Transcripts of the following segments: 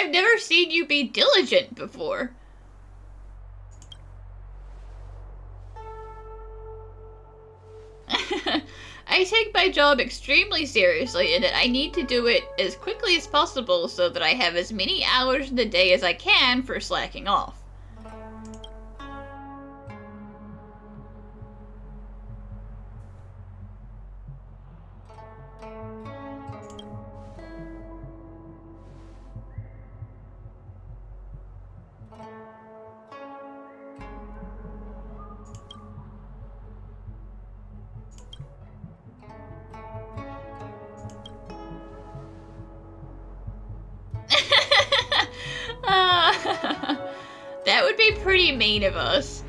I've never seen you be diligent before. I take my job extremely seriously and I need to do it as quickly as possible so that I have as many hours in the day as I can for slacking off. That would be pretty mean of us.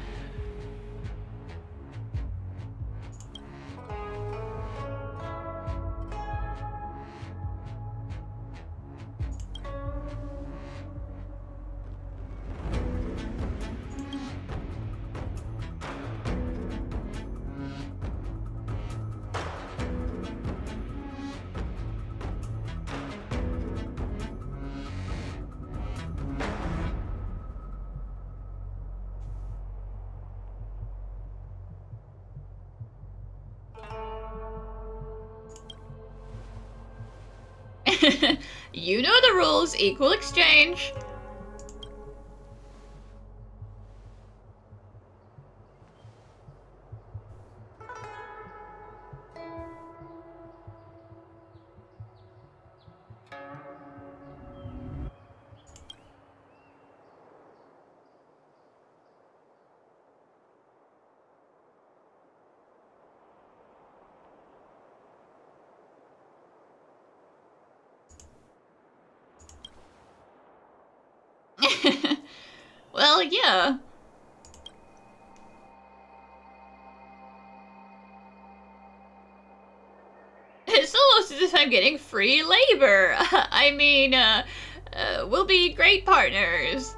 You know the rules, equal exchange. Well, yeah. It's almost as if I'm getting free labor. I mean, we'll be great partners.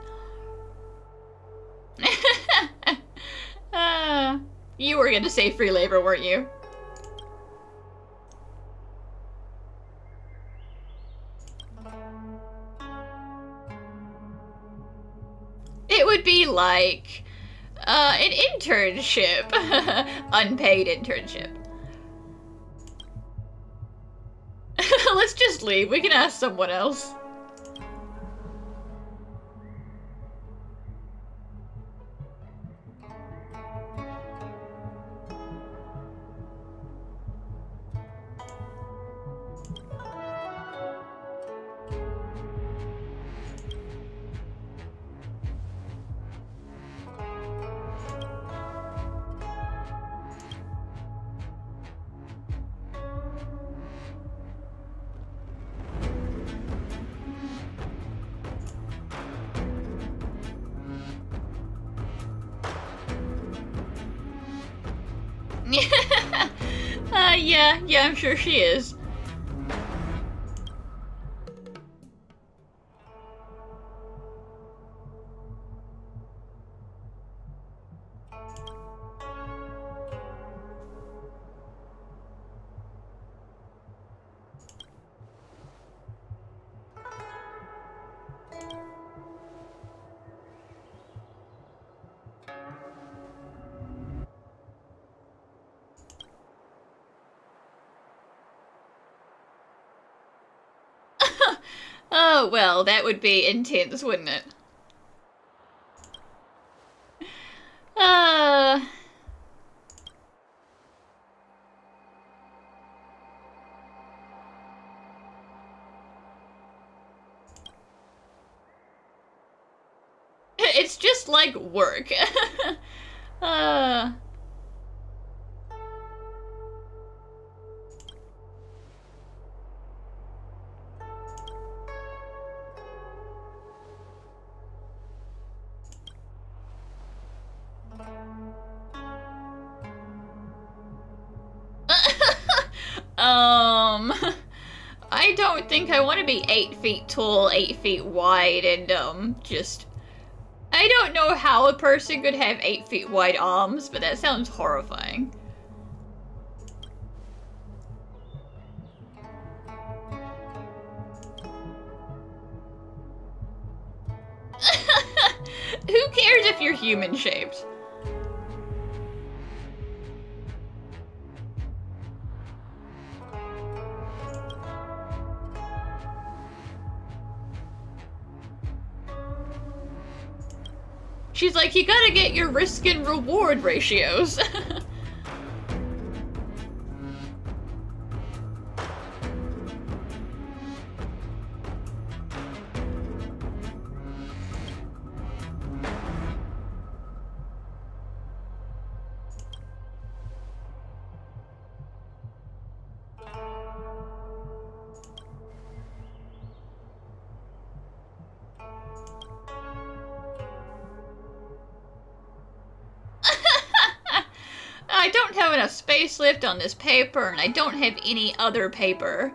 You were gonna say free labor, weren't you? It would be like, an internship. Unpaid internship. Let's just leave. We can ask someone else. Yeah, I'm sure she is. Oh, well, that would be intense, wouldn't it? It's just like work. I don't think I want to be 8 feet tall, 8 feet wide, and, just... I don't know how a person could have 8 feet wide arms, but that sounds horrifying. cares if you're human-shaped? She's like, you gotta get your risk and reward ratios. I don't have enough space left on this paper, and I don't have any other paper.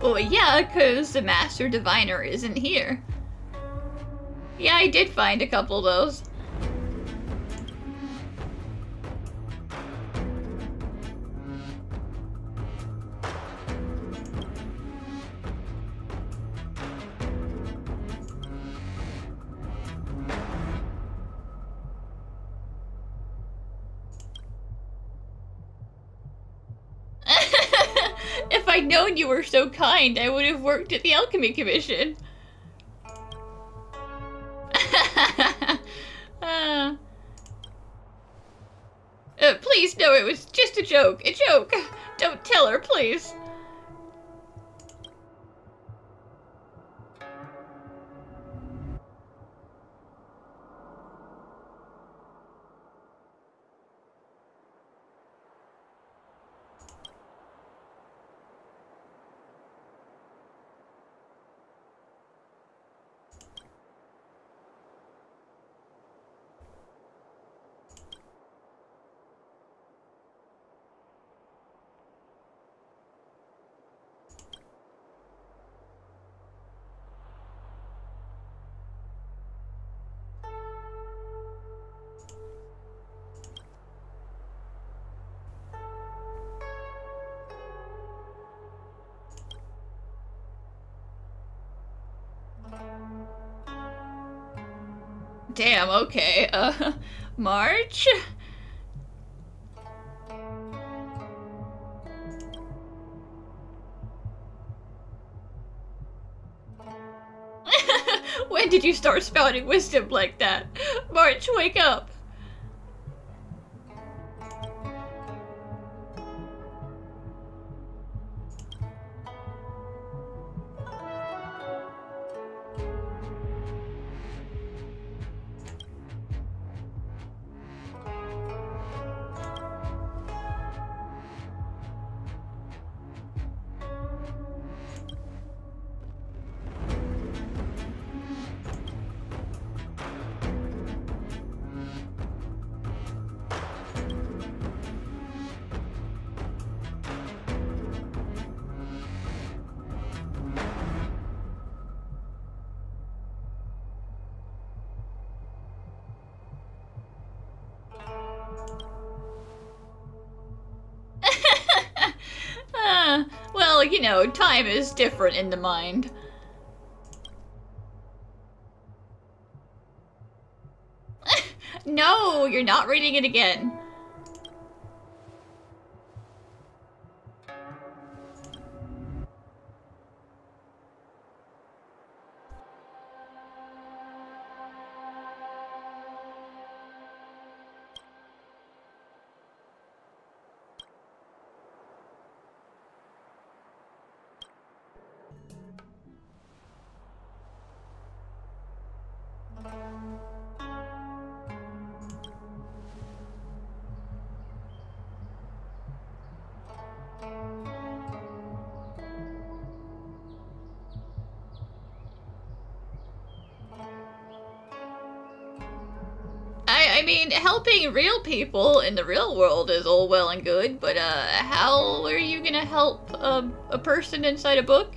Well, yeah, because the Master Diviner isn't here. Yeah, I did find a couple of those. If I'd known you were so kind, I would have worked at the Alchemy Commission. Please, no, it was just a joke. A joke. Don't tell her, please. Damn, okay, March? When did you start spouting wisdom like that? March, wake up! well, you know, time is different in the mind. No, you're not reading it again. I mean, helping real people in the real world is all well and good, but how are you gonna help a person inside a book?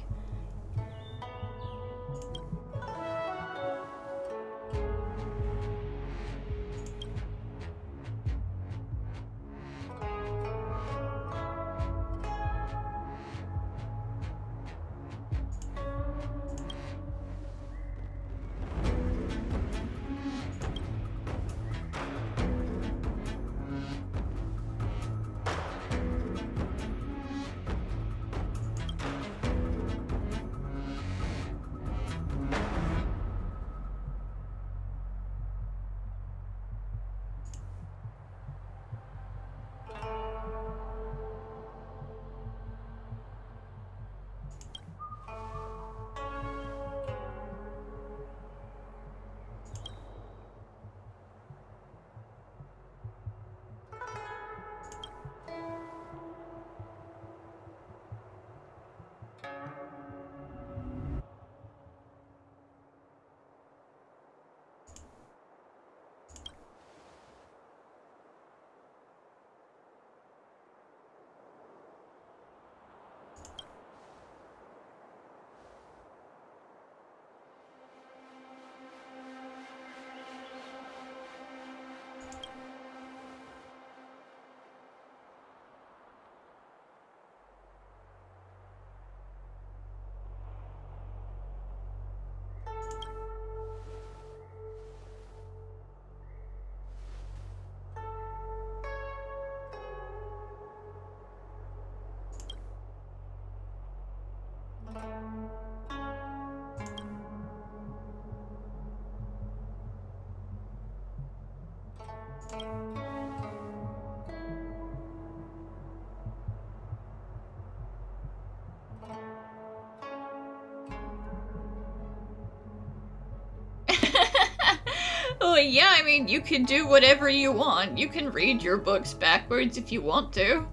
Oh yeah, I mean, you can do whatever you want. You can read your books backwards if you want to.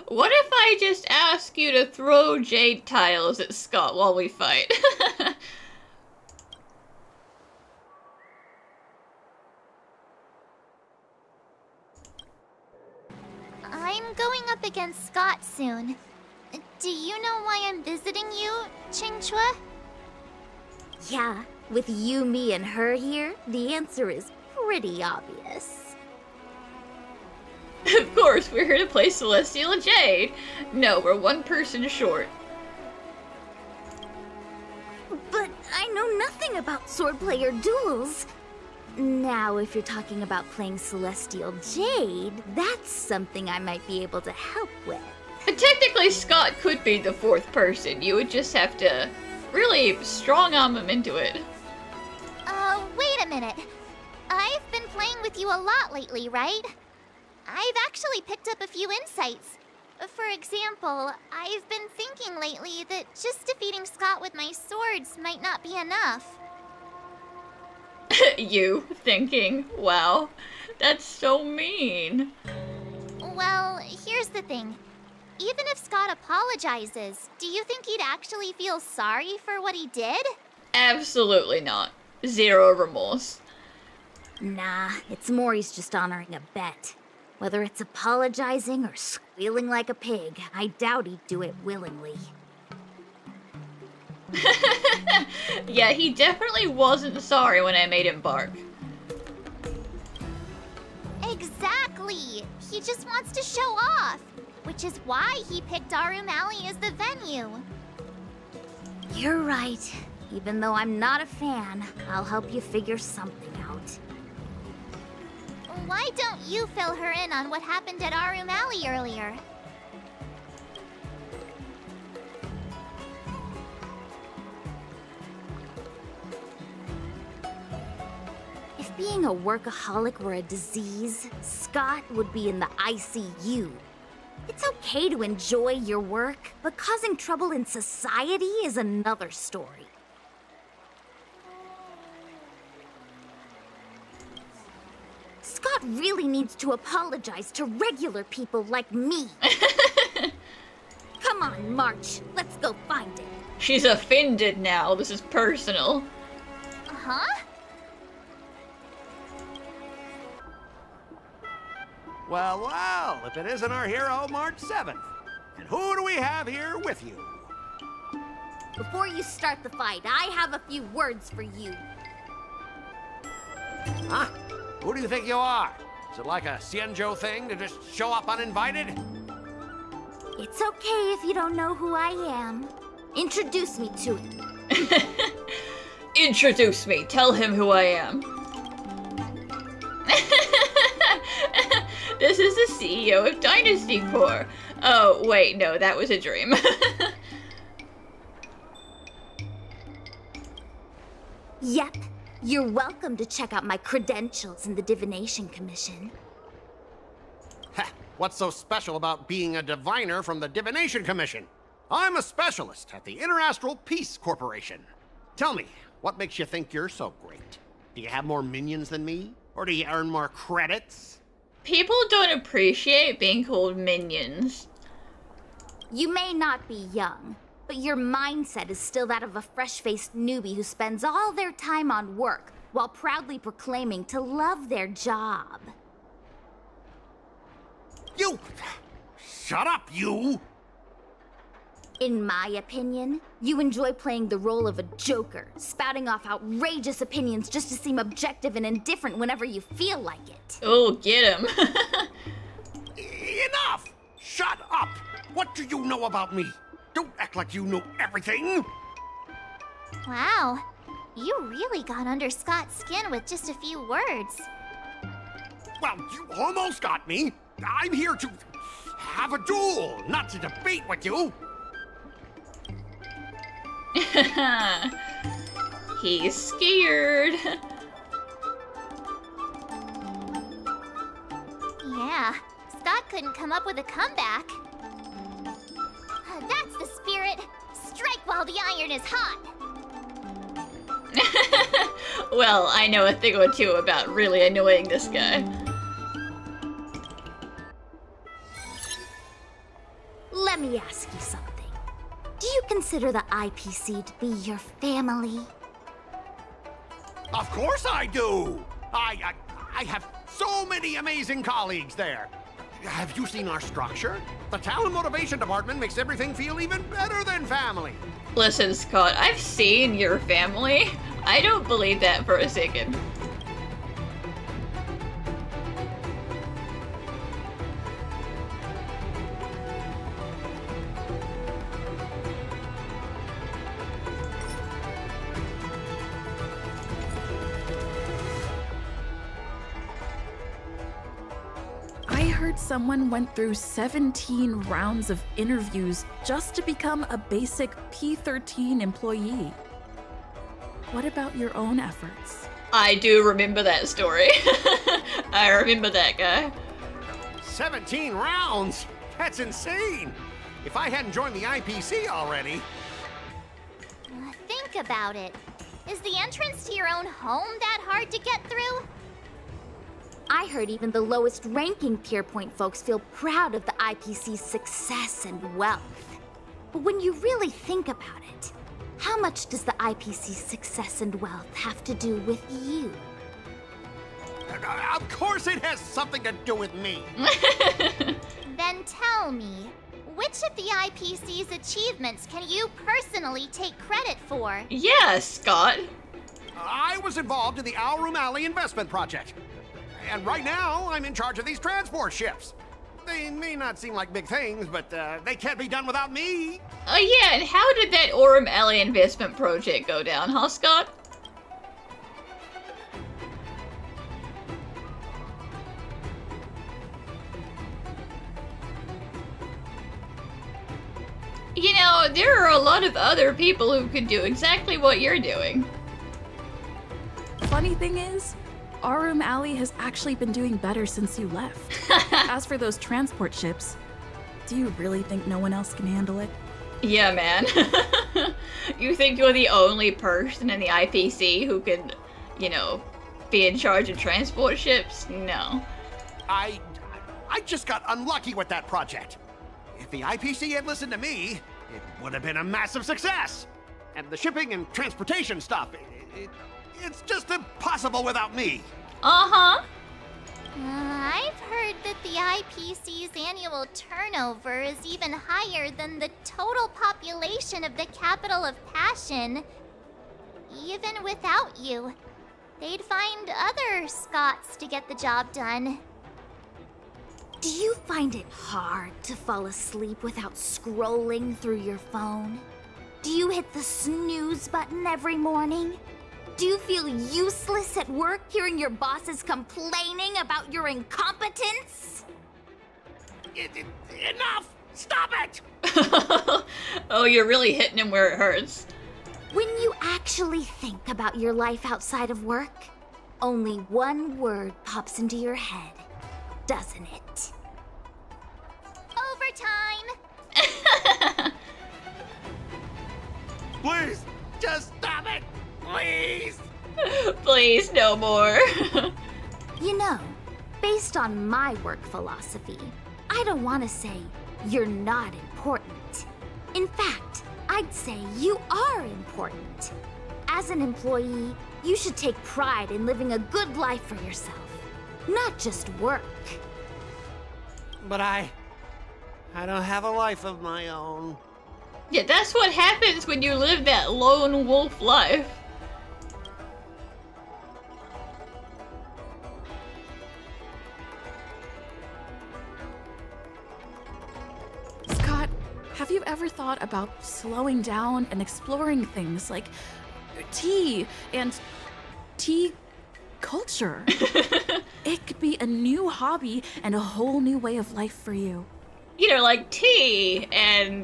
What if I just ask you to throw jade tiles at Scott while we fight? I'm going up against Scott soon. Do you know why I'm visiting you, Qingque? Yeah, with you, me, and her here, the answer is pretty obvious. Of course, we're here to play Celestial Jade. No, we're one person short. know nothing about swordplay or duels. Now, if you're talking about playing Celestial Jade, that's something I might be able to help with. But technically, Scott could be the fourth person. You would just have to really strong-arm him into it. Wait a minute. I've been playing with you a lot lately, right? I've actually picked up a few insights. For example, I've been thinking lately that just defeating Scott with my swords might not be enough. You thinking, wow, that's so mean. Well, here's the thing. Even if Scott apologizes, do you think he'd actually feel sorry for what he did? Absolutely not. Zero remorse. Nah, it's more he's just honoring a bet. Whether it's apologizing or squealing like a pig, I doubt he'd do it willingly. Yeah, he definitely wasn't sorry when I made him bark. Exactly! He just wants to show off, which is why he picked Arum Alley as the venue. You're right. Even though I'm not a fan, I'll help you figure something out. Why don't you fill her in on what happened at Arum Alley earlier? If being a workaholic were a disease, Scott would be in the ICU. It's okay to enjoy your work, but causing trouble in society is another story. Scott really needs to apologize to regular people like me. Come on, March. Let's go find it. She's offended now. This is personal. Huh? Well, well, if it isn't our hero, March 7th. And who do we have here with you? Before you start the fight, I have a few words for you. Huh? Who do you think you are? Is it like a Xianzhou thing to just show up uninvited? It's okay if you don't know who I am. Introduce me to him. Introduce me. Tell him who I am. This is the CEO of Dynasty Corps. Oh, wait, no, that was a dream. Yep. You're welcome to check out my credentials in the Divination Commission. Ha! What's so special about being a diviner from the Divination Commission? I'm a specialist at the Interastral Peace Corporation. Tell me, what makes you think you're so great? Do you have more minions than me? Or do you earn more credits? People don't appreciate being called minions. You may not be young, but your mindset is still that of a fresh-faced newbie who spends all their time on work while proudly proclaiming to love their job. You! Shut up, you! In my opinion, you enjoy playing the role of a joker, spouting off outrageous opinions just to seem objective and indifferent whenever you feel like it. Oh, get him. Enough! Shut up! What do you know about me? Don't act like you know everything! Wow, you really got under Scott's skin with just a few words. Well, you almost got me. I'm here to have a duel, not to debate with you. He's scared. Yeah, Scott couldn't come up with a comeback. That's the spirit. Strike while the iron is hot. Well, I know a thing or two about really annoying this guy. Let me ask you something. Do you consider the IPC to be your family? Of course I do. I have so many amazing colleagues there. Have you seen our structure? The talent motivation department makes everything feel even better than family. Listen, Scott, I've seen your family. I don't believe that for a second. heard someone went through 17 rounds of interviews just to become a basic P13 employee. What about your own efforts? I do remember that story. I remember that guy. 17 rounds? That's insane! If I hadn't joined the IPC already... Think about it. Is the entrance to your own home that hard to get through? I heard even the lowest ranking Pierpoint folks feel proud of the IPC's success and wealth. But when you really think about it, how much does the IPC's success and wealth have to do with you? Of course it has something to do with me! Then tell me, which of the IPC's achievements can you personally take credit for? Yeah, Scott. I was involved in the Alroom Alley investment project. And right now, I'm in charge of these transport ships. They may not seem like big things, but they can't be done without me. Oh yeah, and how did that Aurum Alley investment project go down, huh, Scott? You know, there are a lot of other people who could do exactly what you're doing. Funny thing is, Aurum Alley has actually been doing better since you left. As for those transport ships, do you really think no one else can handle it? Yeah, man. You think you're the only person in the IPC who can, you know, be in charge of transport ships? No. I just got unlucky with that project. If the IPC had listened to me, it would have been a massive success. And the shipping and transportation stuff, it's just impossible without me. Uh-huh. I've heard that the IPC's annual turnover is even higher than the total population of the capital of Passion. Even without you, they'd find other Scotts to get the job done. Do you find it hard to fall asleep without scrolling through your phone? Do you hit the snooze button every morning? Do you feel useless at work hearing your bosses complaining about your incompetence? Enough! Stop it! Oh, you're really hitting him where it hurts. When you actually think about your life outside of work, only one word pops into your head, doesn't it? Overtime! Please, just stop it! Please! Please, no more. You know, based on my work philosophy, I don't want to say you're not important. In fact, I'd say you are important. As an employee, you should take pride in living a good life for yourself, not just work. But I don't have a life of my own. Yeah, that's what happens when you live that lone wolf life. Scott, have you ever thought about slowing down and exploring things like tea and tea culture? It could be a new hobby and a whole new way of life for you. You know, like tea and,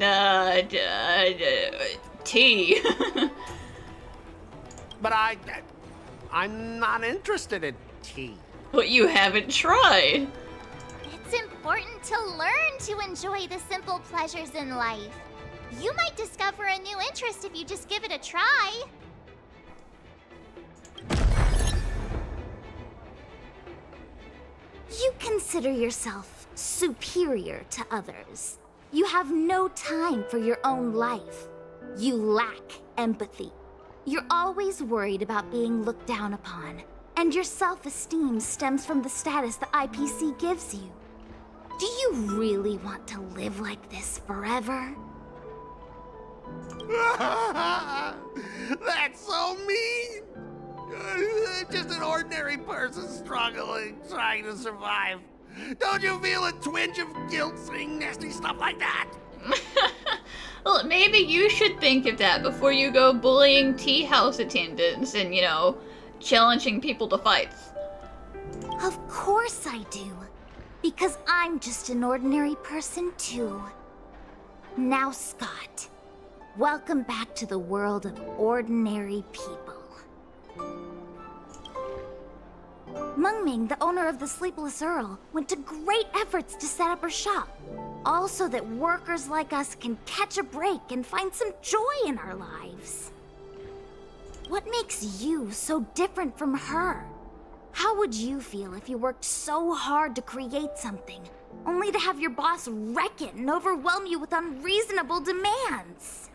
tea. But I'm not interested in tea. But you haven't tried. It's important to learn to enjoy the simple pleasures in life. You might discover a new interest if you just give it a try. You consider yourself superior to others. You have no time for your own life. You lack empathy. You're always worried about being looked down upon, and your self-esteem stems from the status the IPC gives you. Do you really want to live like this forever? That's so mean! Just an ordinary person struggling, trying to survive. Don't you feel a twinge of guilt saying nasty stuff like that? Well, maybe you should think of that before you go bullying tea house attendants and, you know, challenging people to fights. Of course I do. Because I'm just an ordinary person too. Now, Scott, welcome back to the world of ordinary people. Mengming, the owner of the Sleepless Earl, went to great efforts to set up her shop. All so that workers like us can catch a break and find some joy in our lives. What makes you so different from her? How would you feel if you worked so hard to create something, only to have your boss wreck it and overwhelm you with unreasonable demands?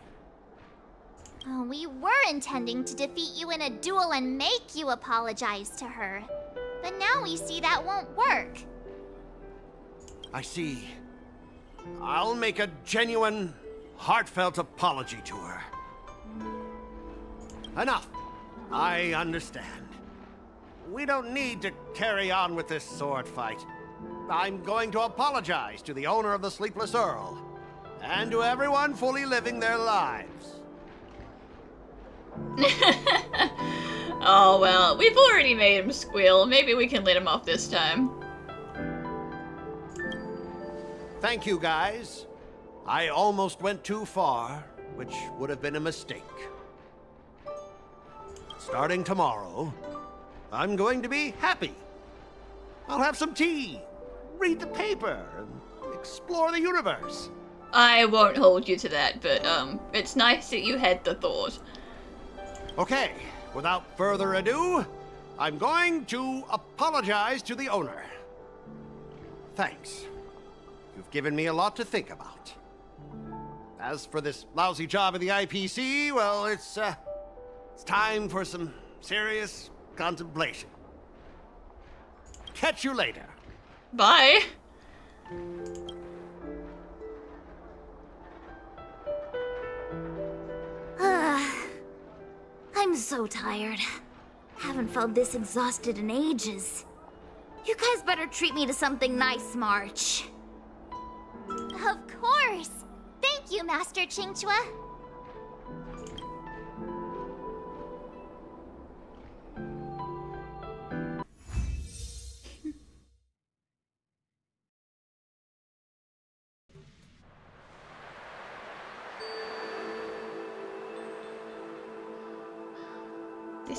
Oh, we were intending to defeat you in a duel and make you apologize to her. But now we see that won't work. I see. I'll make a genuine, heartfelt apology to her. Enough. I understand. We don't need to carry on with this sword fight. I'm going to apologize to the owner of the Sleepless Earl, and to everyone fully living their lives. Oh well, we've already made him squeal. Maybe we can let him off this time. Thank you, guys. I almost went too far, which would have been a mistake. Starting tomorrow, I'm going to be happy. I'll have some tea, read the paper, and explore the universe. I won't hold you to that, but it's nice that you had the thought. Okay, without further ado, I'm going to apologize to the owner. Thanks. You've given me a lot to think about. As for this lousy job at the IPC, well, it's time for some serious contemplation. Catch you later. Bye. I'm so tired. Haven't felt this exhausted in ages. You guys better treat me to something nice, March. Of course! Thank you, Master Qingque.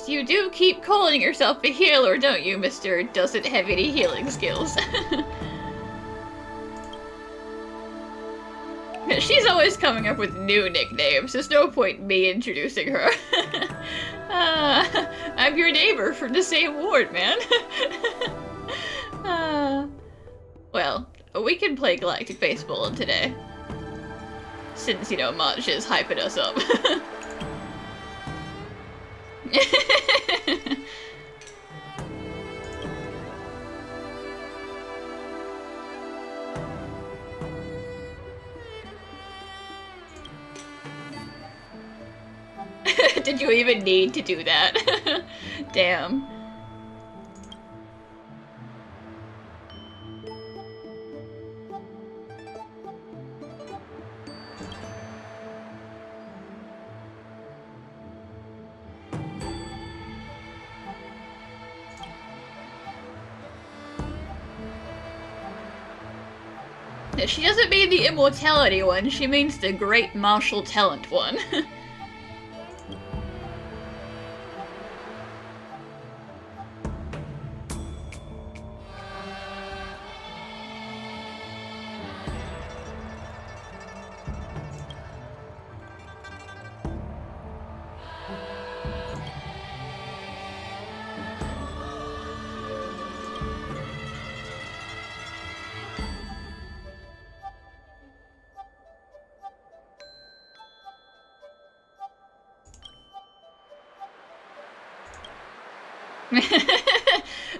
You do keep calling yourself a healer, don't you, Mr. Doesn't have any healing skills? She's always coming up with new nicknames. There's no point in me introducing her. I'm your neighbor from the same ward, man. Well, we can play Galactic Baseball today. Since, you know, March is hyping us up. Did you even need to do that? Damn. She doesn't mean the immortality one, she means the great martial talent one.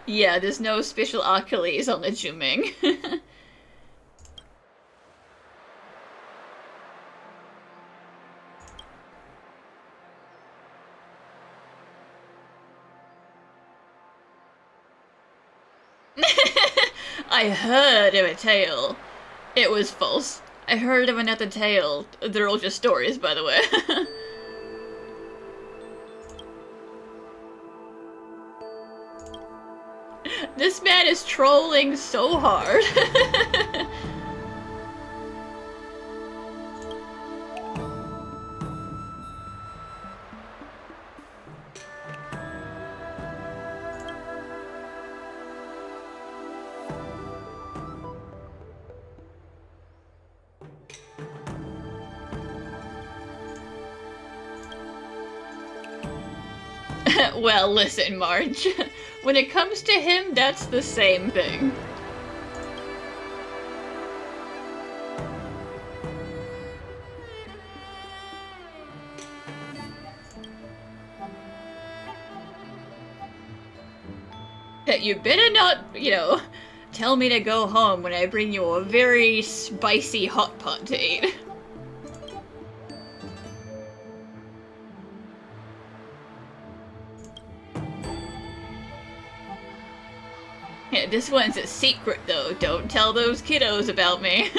Yeah, there's no special Achilles on the Juming. I heard of a tale. It was false. I heard of another tale. They're all just stories, by the way. The This man is trolling so hard. Well, listen, Marge. When it comes to him, that's the same thing. You better not, you know, tell me to go home when I bring you a very spicy hot pot to eat. Yeah, this one's a secret though, don't tell those kiddos about me.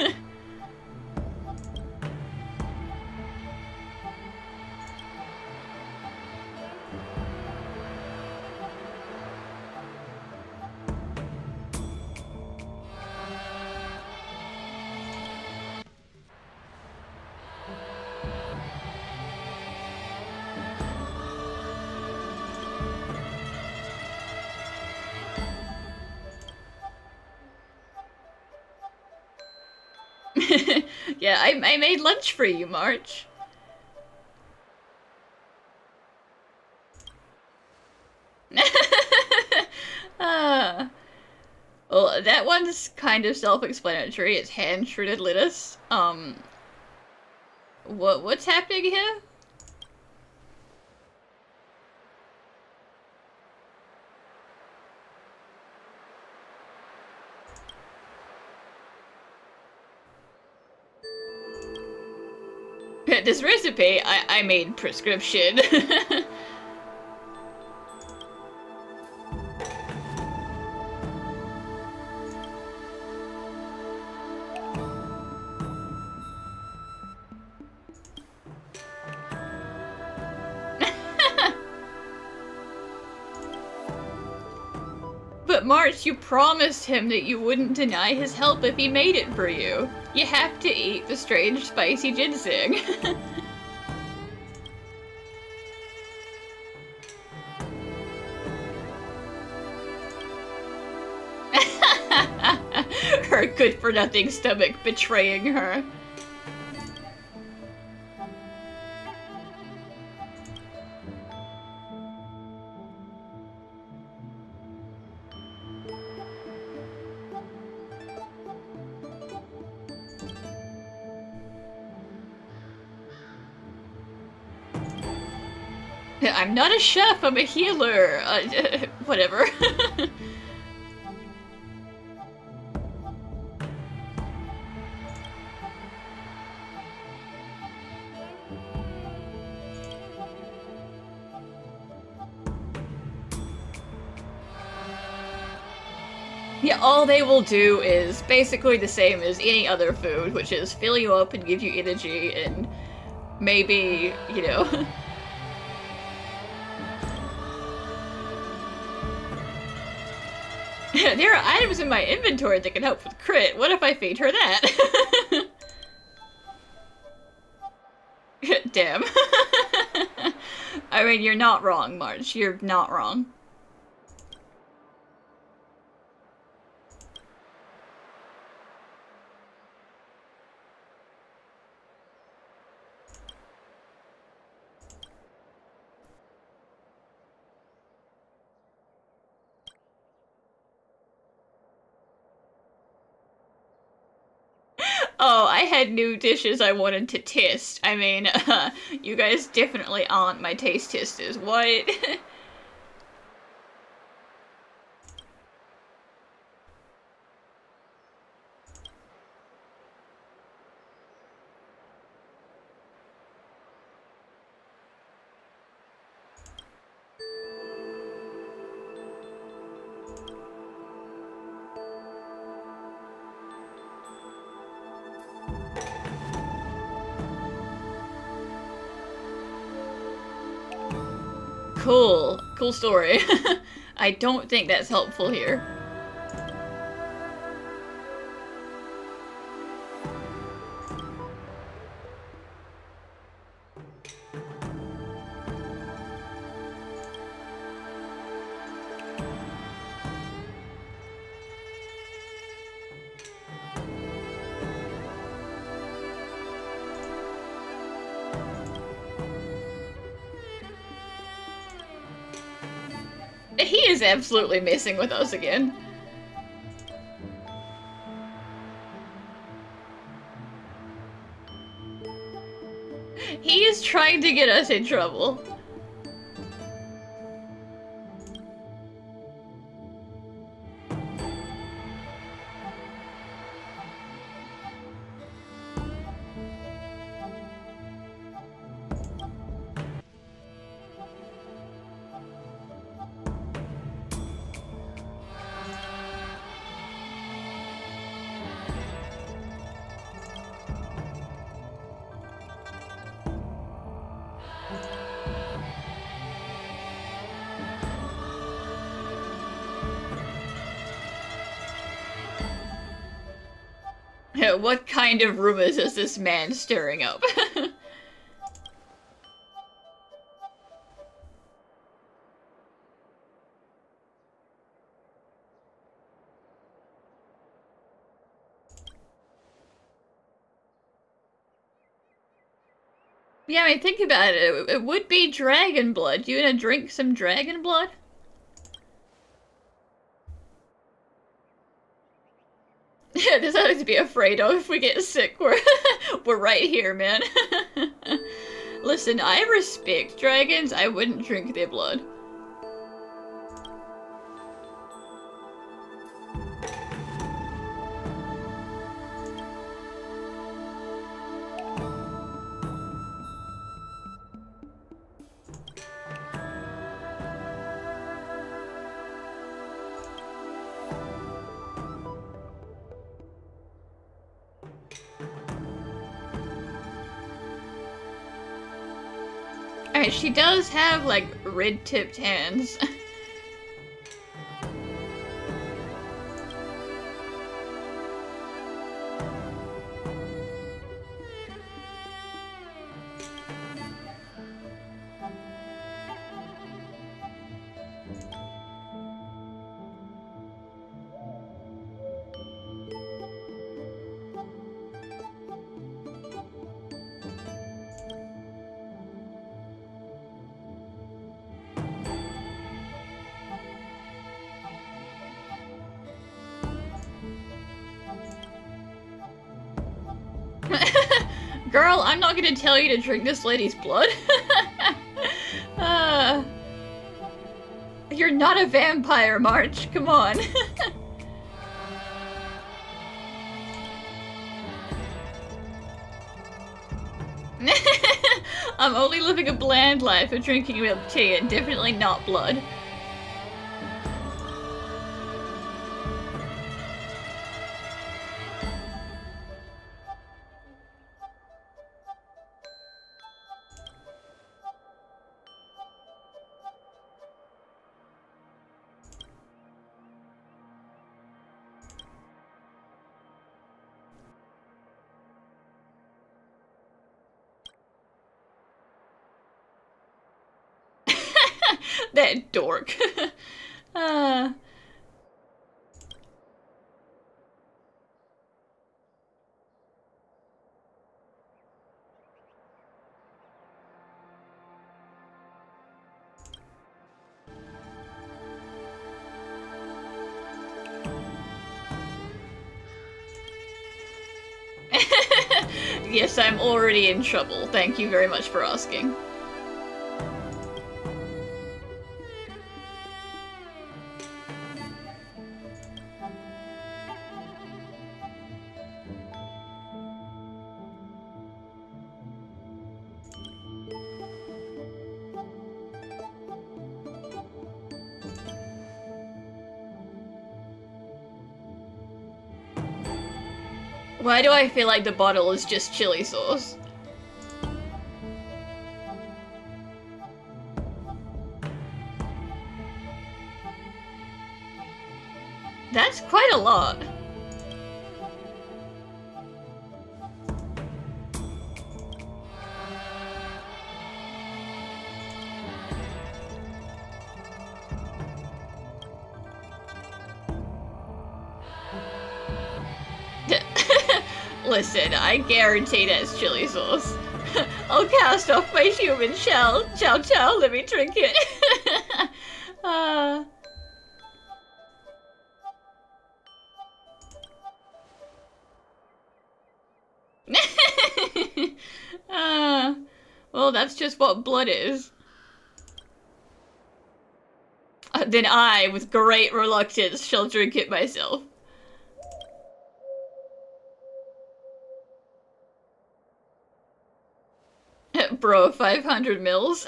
Yeah, I made lunch for you, March. Well, that one's kind of self-explanatory. It's hand-shredded lettuce. What's happening here? This recipe, I made prescription. But March, you promised him that you wouldn't deny his help if he made it for you. You have to eat the strange spicy ginseng. Her good-for-nothing stomach betraying her. I'm not a chef, I'm a healer. Whatever. Yeah, all they will do is basically the same as any other food, which is fill you up and give you energy and maybe, you know... There are items in my inventory that can help with crit. What if I feed her that? Damn. I mean, you're not wrong, Marge. You're not wrong. Oh, I had new dishes I wanted to test. I mean, you guys definitely aren't my taste testers. What? Cool. Cool story. I don't think that's helpful here. He is absolutely messing with us again. He is trying to get us in trouble. What kind of rumors is this man stirring up? Yeah, I mean, think about it. It would be dragon blood. You gonna drink some dragon blood? Yeah, there's nothing to be afraid of. If we get sick, we're right here, man. Listen, I respect dragons. I wouldn't drink their blood. Alright, she does have, like, red-tipped hands. Girl, I'm not gonna tell you to drink this lady's blood. You're not a vampire, March. Come on. I'm only living a bland life of drinking milk tea and definitely not blood. That dork. Yes, I'm already in trouble. Thank you very much for asking. Why do I feel like the bottle is just chili sauce? That's quite a lot. Listen, I guarantee that's chili sauce. I'll cast off my human shell. Chow chow, let me drink it. Well, that's just what blood is. Then I, with great reluctance, shall drink it myself. Bro, 500 mils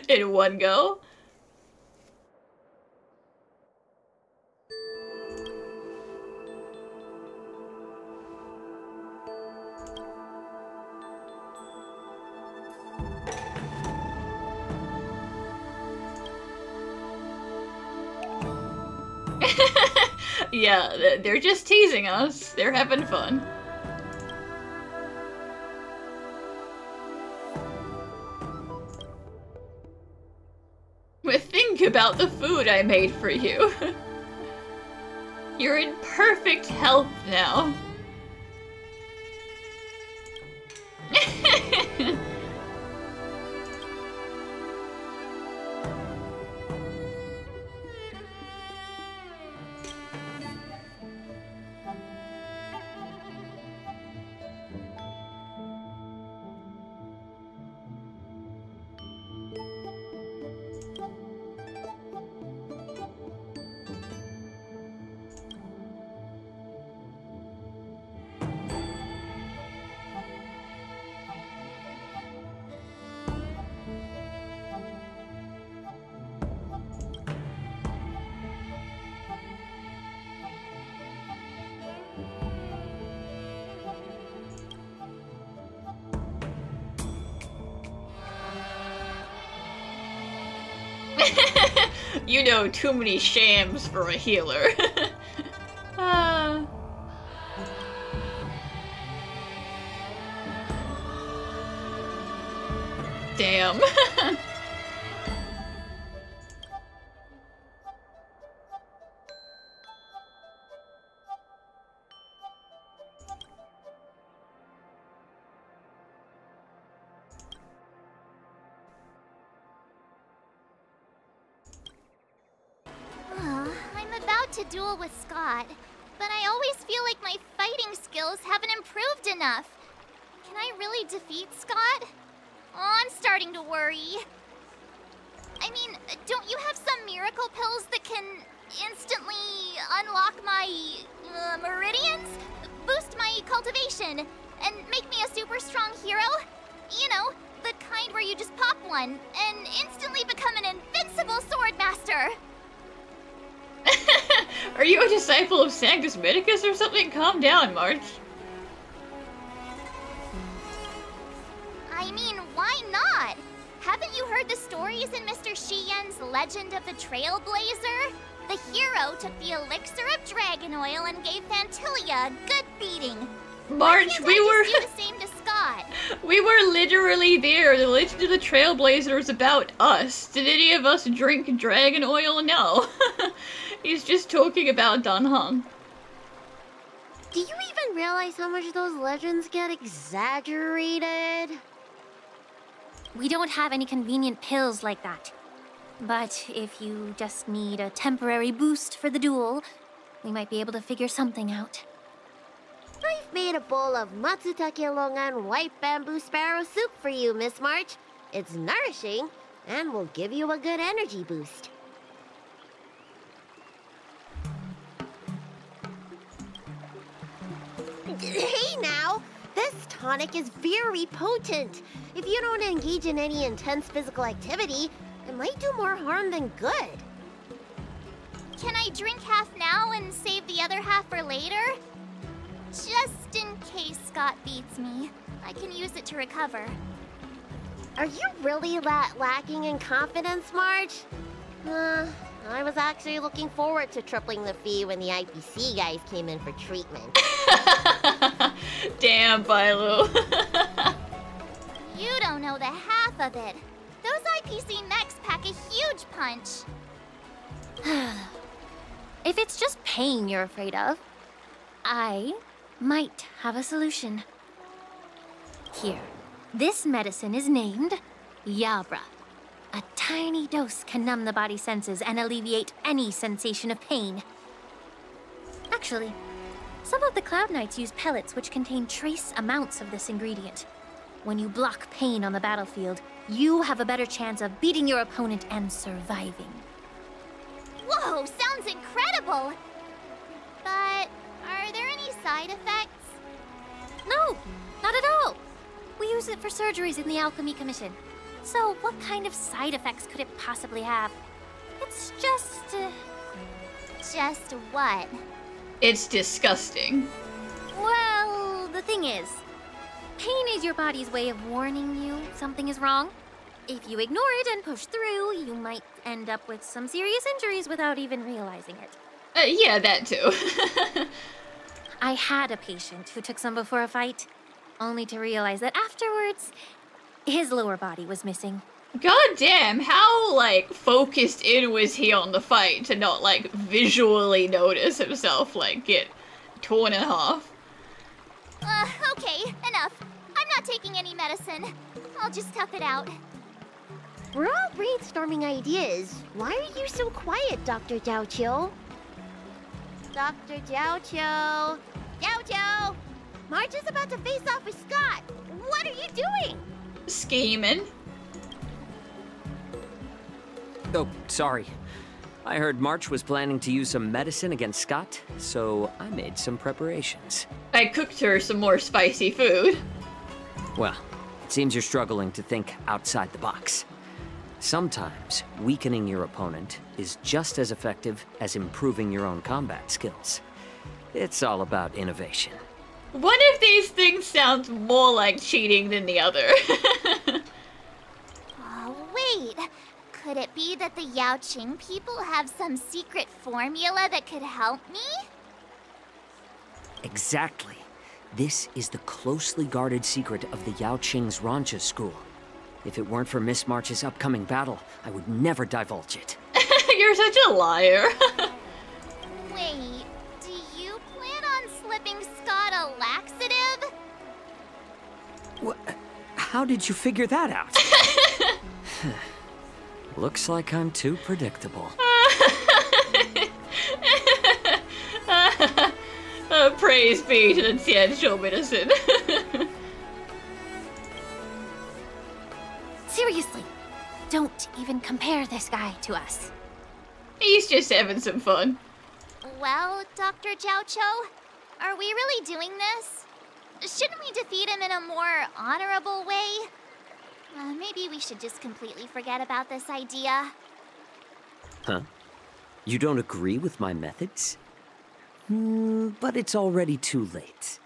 in one go. Yeah, they're just teasing us. They're having fun. But think about the food I made for you. You're in perfect health now. You know, too many shams for a healer. Damn. I'm about to duel with Scott, but I always feel like my fighting skills haven't improved enough. Can I really defeat Scott? Oh, I'm starting to worry. I mean, don't you have some miracle pills that can instantly unlock my meridians? Boost my cultivation, and make me a super strong hero? You know, the kind where you just pop one and instantly become an invincible sword master. Are you a disciple of Sanctus Medicus or something? Calm down, March. I mean, why not? Haven't you heard the stories in Mr. Shiyen's Legend of the Trailblazer? The hero took the elixir of dragon oil and gave Fantilia a good beating. March, we were do the same to Scott. We were literally there. The Legend of the Trailblazer is about us. Did any of us drink dragon oil? No. He's just talking about Danhong. Do you even realize how much those legends get exaggerated? We don't have any convenient pills like that. But if you just need a temporary boost for the duel, we might be able to figure something out. I've made a bowl of Matsutake Longan white bamboo sparrow soup for you, Miss March. It's nourishing and will give you a good energy boost. Hey now! This tonic is very potent. If you don't engage in any intense physical activity, it might do more harm than good. Can I drink half now and save the other half for later? Just in case Scott beats me, I can use it to recover. Are you really that lacking in confidence, Marge? I was actually looking forward to tripling the fee when the IPC guys came in for treatment. Damn, Bailu. You don't know the half of it. Those IPC mechs pack a huge punch. If it's just pain you're afraid of, I might have a solution. Here, this medicine is named Yabra, a tiny dose can numb the body's senses and alleviate any sensation of pain. Actually, some of the Cloud Knights use pellets which contain trace amounts of this ingredient. When you block pain on the battlefield, you have a better chance of beating your opponent and surviving. Whoa, sounds incredible! But are there any side effects? No, not at all. We use it for surgeries in the Alchemy Commission. So what kind of side effects could it possibly have? It's just... Just what? It's disgusting. Well, the thing is, pain is your body's way of warning you something is wrong. If you ignore it and push through, you might end up with some serious injuries without even realizing it. Yeah, that too. I had a patient who took some before a fight, only to realize that afterwards, his lower body was missing. God damn, how, like, focused in was he on the fight to not, like, visually notice himself, like, get torn in half? Okay, enough. I'm not taking any medicine. I'll just tough it out. We're all brainstorming ideas. Why are you so quiet, Dr. Jiaoqiu? Dr. Jiaoqiu! Jiaoqiu! March is about to face off with Scott. What are you doing? Scheming. Oh, sorry. I heard March was planning to use some medicine against Scott, so I made some preparations. I cooked her some more spicy food. Well, it seems you're struggling to think outside the box. Sometimes weakening your opponent is just as effective as improving your own combat skills. It's all about innovation. One of these things sounds more like cheating than the other. Oh, wait. Could it be that the Yaoqing people have some secret formula that could help me? Exactly. This is the closely guarded secret of the Yaoqing's Rancha school. If it weren't for Miss March's upcoming battle, I would never divulge it. You're such a liar. Wait, do you plan on slipping Scott a laxative? How did you figure that out? Looks like I'm too predictable. Praise be to the Tianzhou medicine. Seriously, don't even compare this guy to us. He's just having some fun. Well, Dr. Jiaoqiu, are we really doing this? Shouldn't we defeat him in a more honorable way? Maybe we should just completely forget about this idea. Huh? You don't agree with my methods? But it's already too late.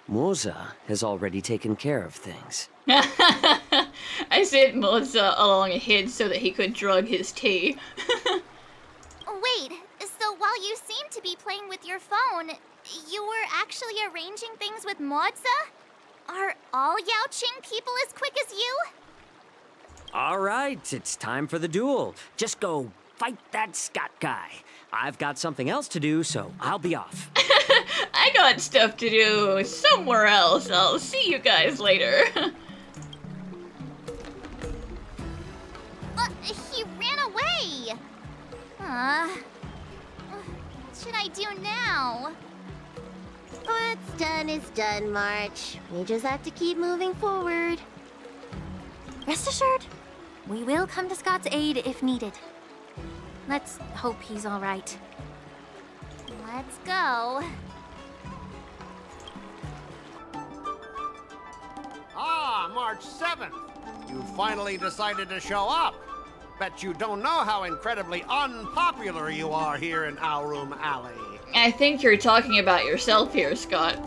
Moza has already taken care of things. I sent Moza along ahead so that he could drug his tea. Wait, so while you seem to be playing with your phone, you were actually arranging things with Moza? Are all Yaoqing people as quick as you? All right, it's time for the duel. Just go fight that Scott guy. I've got something else to do, so I'll be off. I got stuff to do somewhere else. I'll see you guys later. He ran away! What should I do now? What's done is done, March. We just have to keep moving forward. Rest assured, we will come to Scott's aid if needed. Let's hope he's all right. Let's go. Ah, March 7th. You finally decided to show up. Bet you don't know how incredibly unpopular you are here in Aurum Alley. I think you're talking about yourself here, Scott.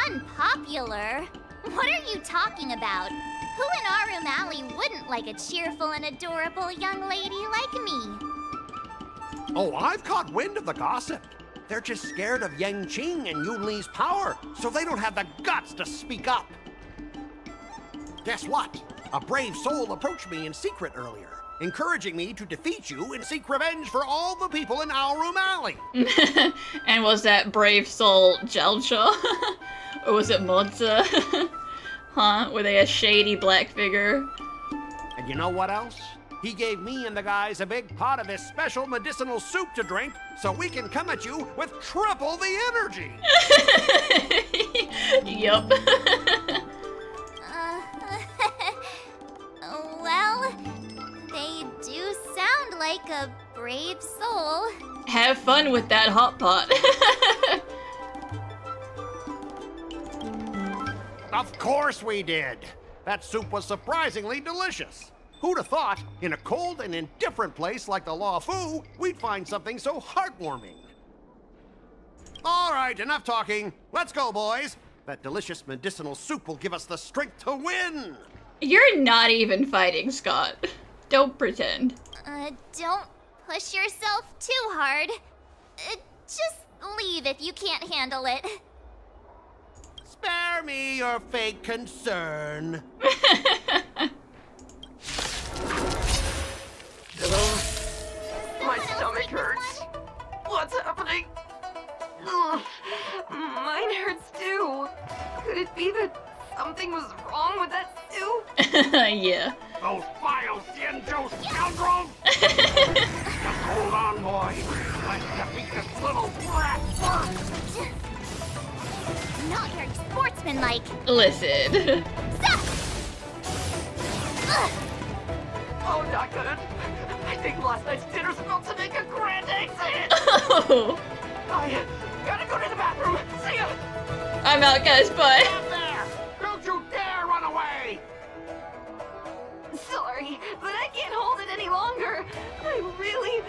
Unpopular? What are you talking about? Who in Aurum Alley wouldn't like a cheerful and adorable young lady like me? Oh, I've caught wind of the gossip. They're just scared of Yang Qing and Yun Li's power, so they don't have the guts to speak up. Guess what? A brave soul approached me in secret earlier, encouraging me to defeat you and seek revenge for all the people in Aurum Alley. And was that brave soul Jiaoqiu? Or was it Moza? Huh? Were they a shady black figure? And you know what else? He gave me and the guys a big pot of his special medicinal soup to drink so we can come at you with triple the energy. Yup. Well, they do sound like a brave soul. Have fun with that hot pot. Of course we did. That soup was surprisingly delicious. Who'd have thought, in a cold and indifferent place like the Law Fu, we'd find something so heartwarming? All right, enough talking. Let's go, boys. That delicious medicinal soup will give us the strength to win. You're not even fighting, Scott. Don't pretend. Don't push yourself too hard. Just leave if you can't handle it. Spare me your fake concern. My stomach hurts. What's happening? Ugh, mine hurts too. Could it be that something was wrong with that soup? Yeah. Those vile Xianzhou scoundrels! Just hold on, boy. Let's defeat this little brat first. Not very sportsmanlike. Listen. Oh, not good. I think last night's dinner's about to make a grand exit. Oh. I gotta go to the bathroom. See ya. I'm out, guys. Bye. Stop there! Don't you dare run away! Sorry, but I can't hold it any longer. I really...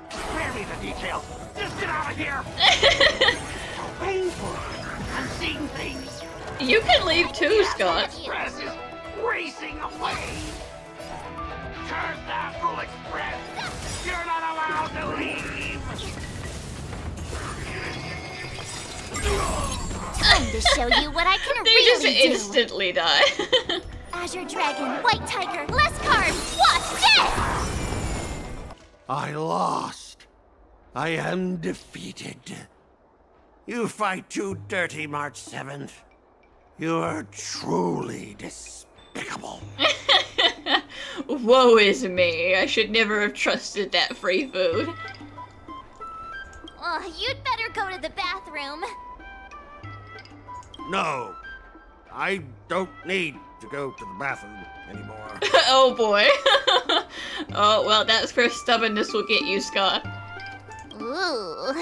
Spare me the details. Just get out of here. So painful. I'm seeing things. You can leave too, Scott. Express is racing away. Turn Astral Express. You're not allowed to leave. Time to show you what I can They really just do. instantly die. Azure Dragon, White Tiger, less cards. Watch this! I lost. I am defeated. You fight too dirty, March 7th. You are truly despicable. Woe is me. I should never have trusted that free food. You'd better go to the bathroom. No, I don't need to go to the bathroom anymore. Oh boy. Oh, well, that's where stubbornness will get you, Scott. Ooh.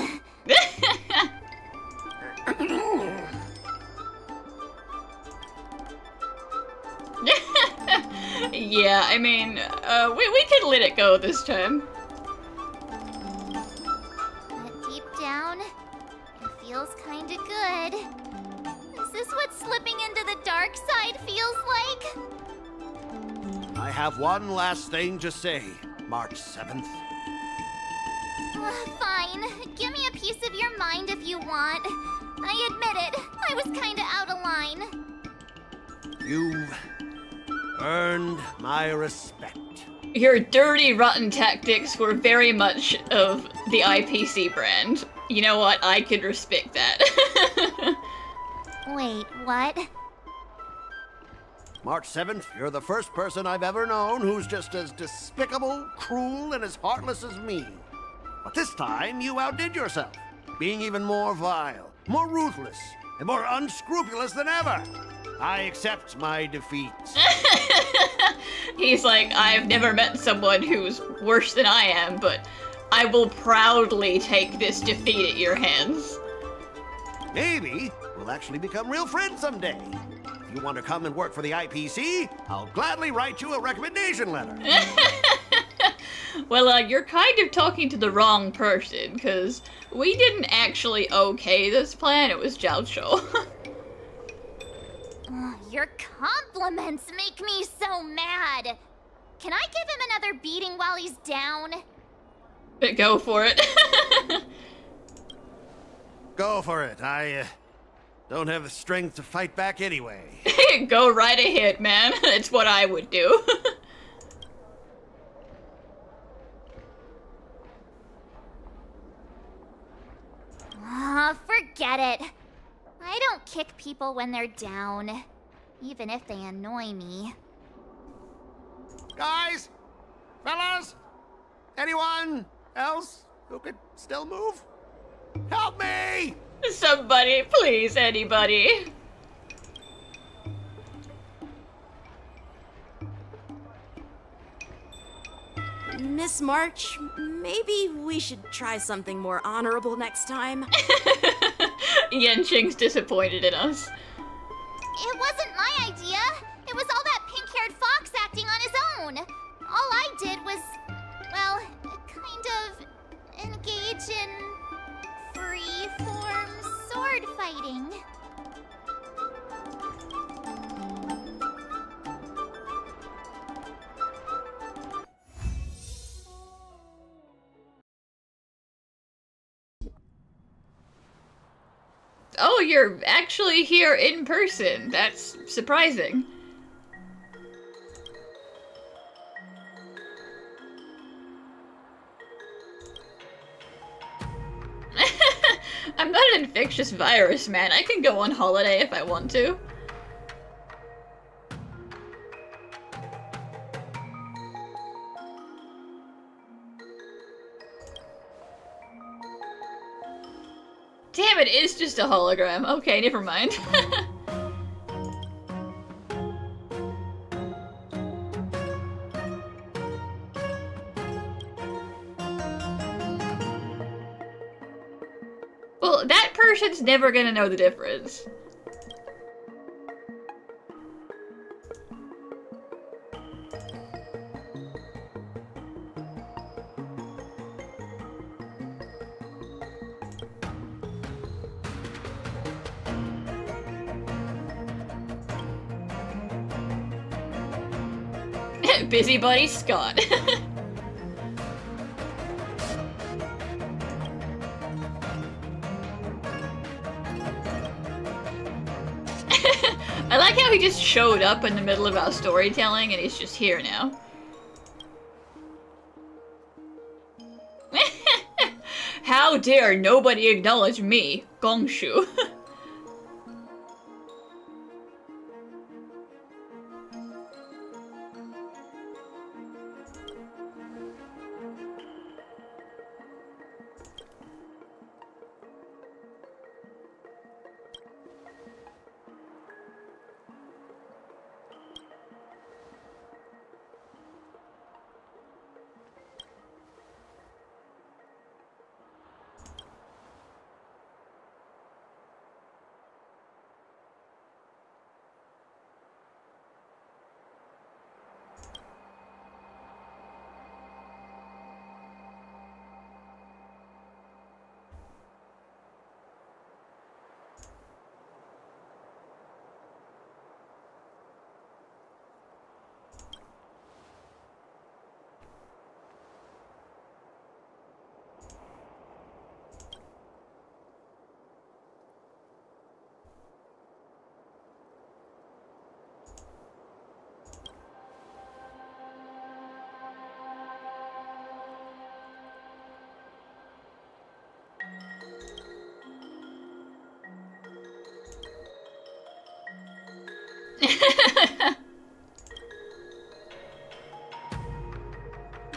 Yeah, I mean, we can let it go this time. But deep down, it feels kinda good. Is this what slipping into the dark side feels like? I have one last thing to say, March 7th. Fine. Give me a piece of your mind if you want. I admit it. I was kinda out of line. You've earned my respect. Your dirty, rotten tactics were very much of the IPC brand. You know what? I could respect that. Wait, what? March 7th, you're the first person I've ever known who's just as despicable, cruel, and as heartless as me. But this time, you outdid yourself, being even more vile, more ruthless, and more unscrupulous than ever. I accept my defeat. He's like, I've never met someone who's worse than I am, but I will proudly take this defeat at your hands. Maybe we'll actually become real friends someday. If you want to come and work for the IPC, I'll gladly write you a recommendation letter. Well, you're kind of talking to the wrong person, because we didn't actually okay this plan, it was Jiaoqiu. Your compliments make me so mad. Can I give him another beating while he's down? Go for it. Go for it. I don't have the strength to fight back anyway. Go right ahead, man. It's what I would do. Forget it. I don't kick people when they're down, even if they annoy me. Guys? Fellas? Anyone else who could still move? Help me! Somebody, please, anybody. Miss March, maybe we should try something more honorable next time. Yanqing's disappointed in us. It wasn't my idea. It was all that pink-haired fox acting on his own. All I did was, well, kind of engage in free-form sword fighting. Oh, you're actually here in person. That's surprising. I'm not an infectious virus, man. I can go on holiday if I want to. Damn, it is just a hologram. Okay, never mind. Well, that person's never gonna know the difference. Busybody Scott. I like how he just showed up in the middle of our storytelling and he's just here now. How dare nobody acknowledge me, Gongshu.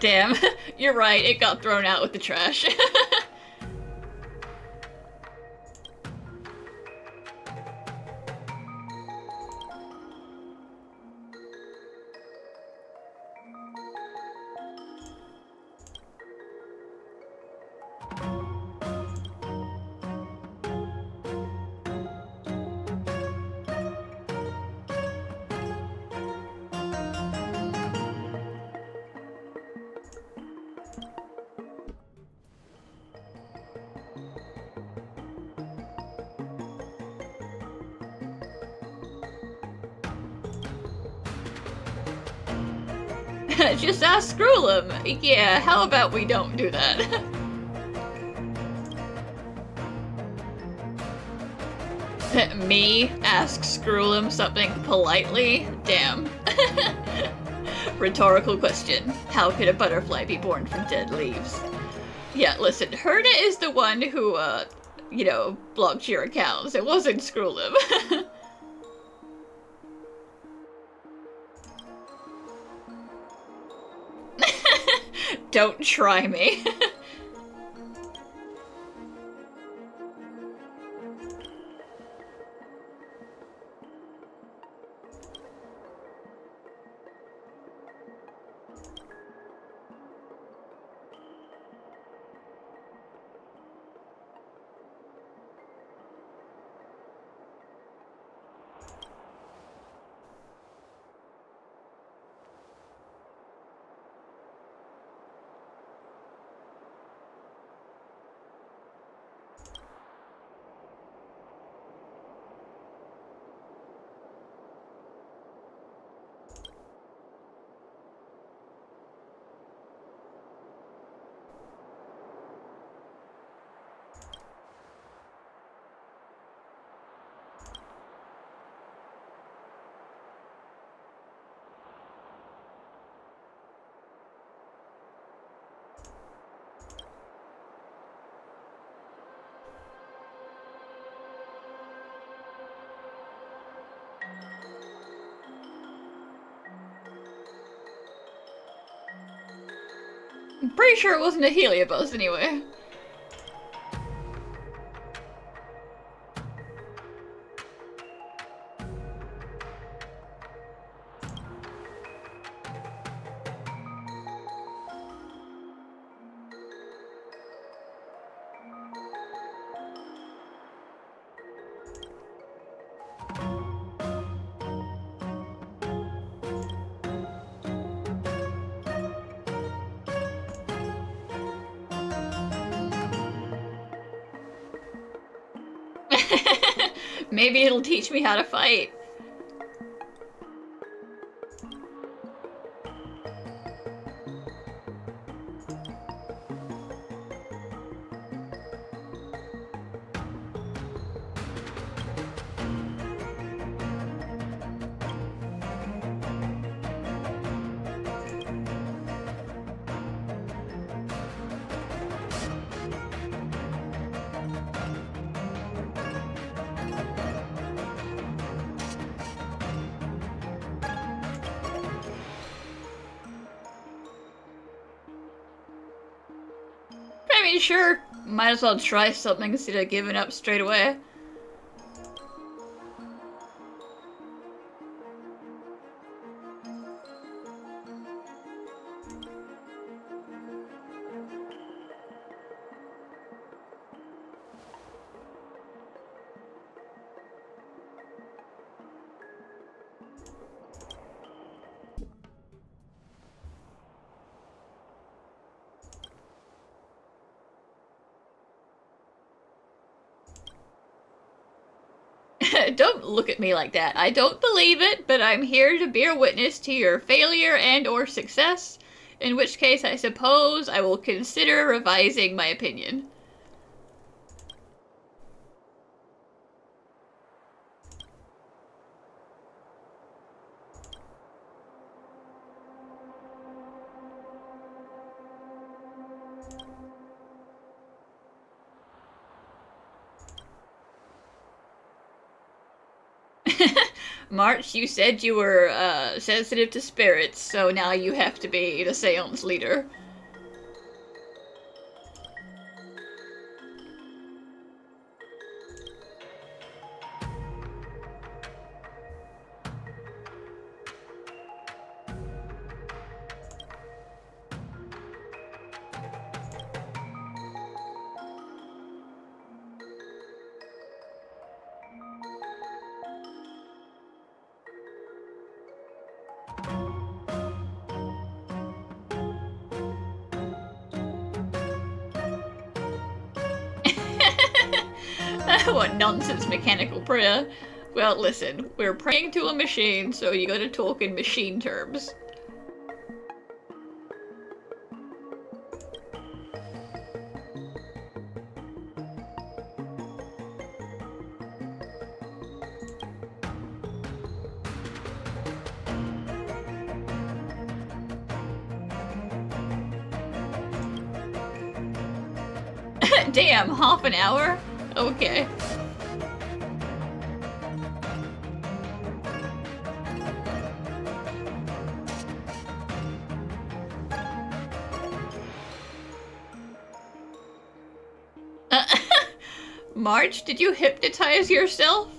Damn, you're right, it got thrown out with the trash. Just ask Screw'em. Yeah, how about we don't do that? Me ask Screw'em something politely? Damn. Rhetorical question. How could a butterfly be born from dead leaves? Yeah, listen, Herda is the one who, you know, blocked your accounts. It wasn't Screw'em. Don't try me. I'm pretty sure it wasn't a heliobus anyway. Maybe it'll teach me how to fight. I mean, sure, might as well try something instead of giving up straight away. Don't look at me like that. I don't believe it, but I'm here to bear witness to your failure and or success, in which case I suppose I will consider revising my opinion. March, you said you were sensitive to spirits, so now you have to be the seance leader. What nonsense mechanical prayer. Well, listen, we're praying to a machine, so you gotta talk in machine terms. Damn, half an hour? Okay. March, did you hypnotize yourself?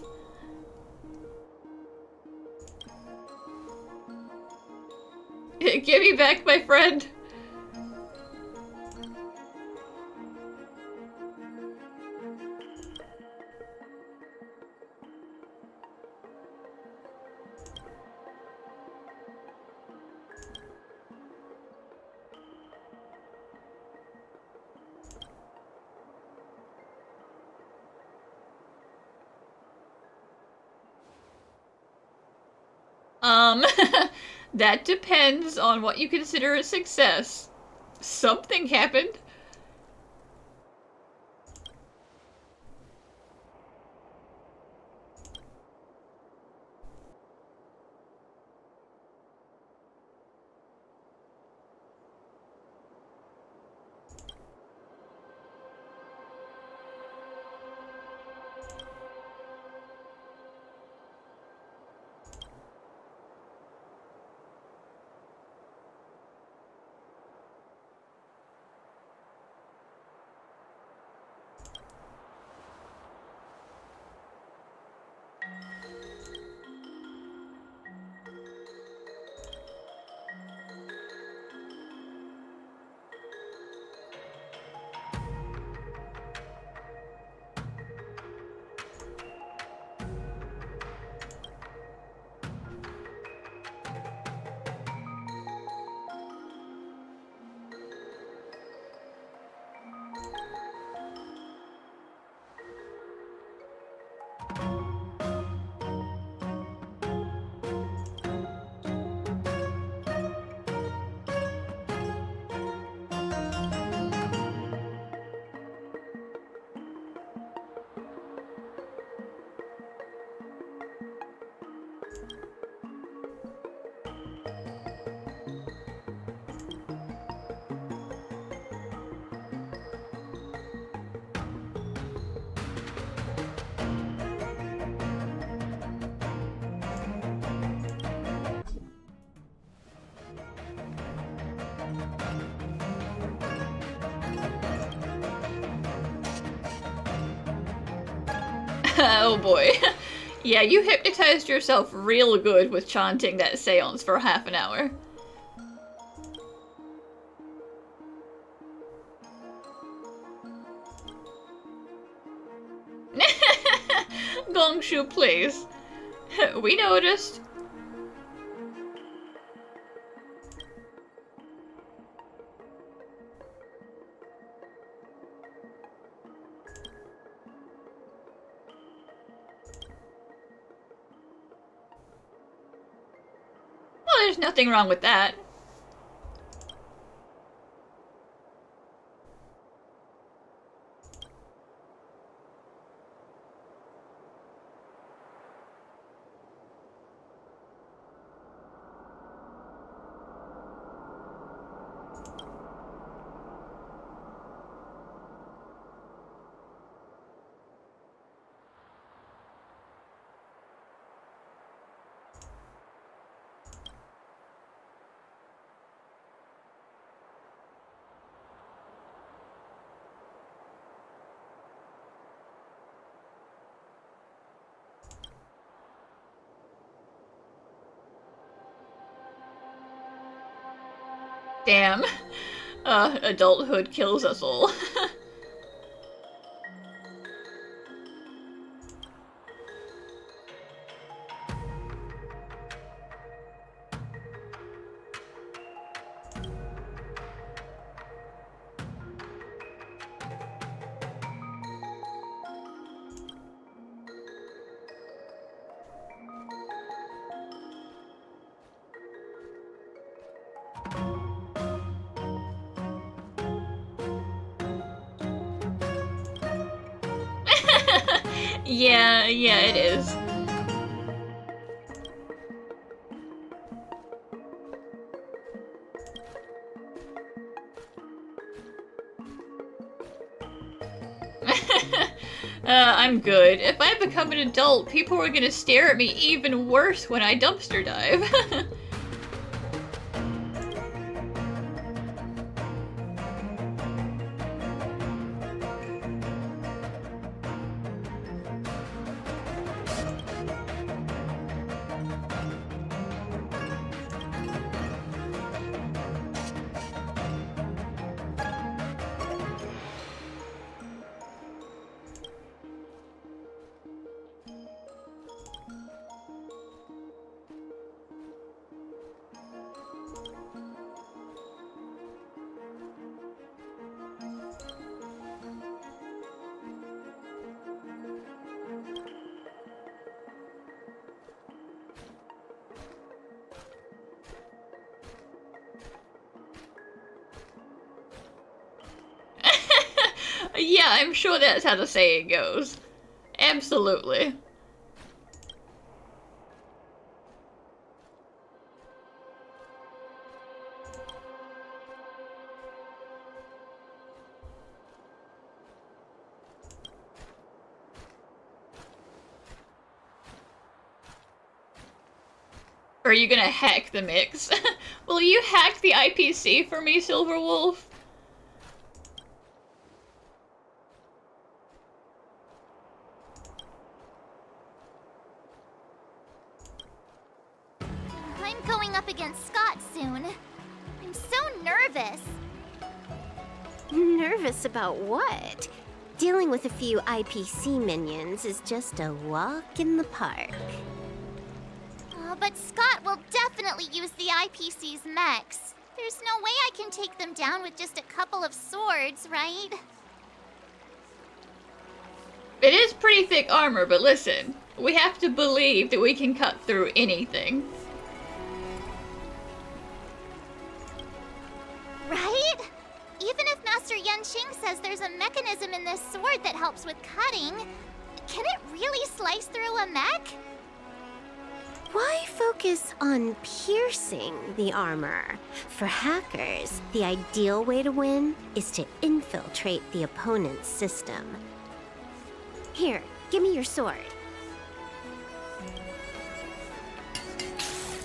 Give me back my friend. That depends on what you consider a success. Something happened. Oh boy. Yeah, you hypnotized yourself real good with chanting that seance for half an hour. Gongshu, please. We noticed. Well, there's nothing wrong with that. Damn. Adulthood kills us all. Yeah, it is. I'm good. If I become an adult, people are gonna stare at me even worse when I dumpster dive. Yeah, I'm sure that's how the saying goes. Absolutely. Are you gonna hack the mix? Will you hack the IPC for me, Silverwolf? I'm going up against Scott soon. I'm so nervous. Nervous about what? Dealing with a few IPC minions is just a walk in the park. But Scott will definitely use the IPC's mechs. There's no way I can take them down with just a couple of swords, right? It is pretty thick armor, but listen, we have to believe that we can cut through anything. Right? Even if Master Yanqing says there's a mechanism in this sword that helps with cutting, can it really slice through a mech? Why focus on piercing the armor? For hackers, the ideal way to win is to infiltrate the opponent's system. Here, give me your sword.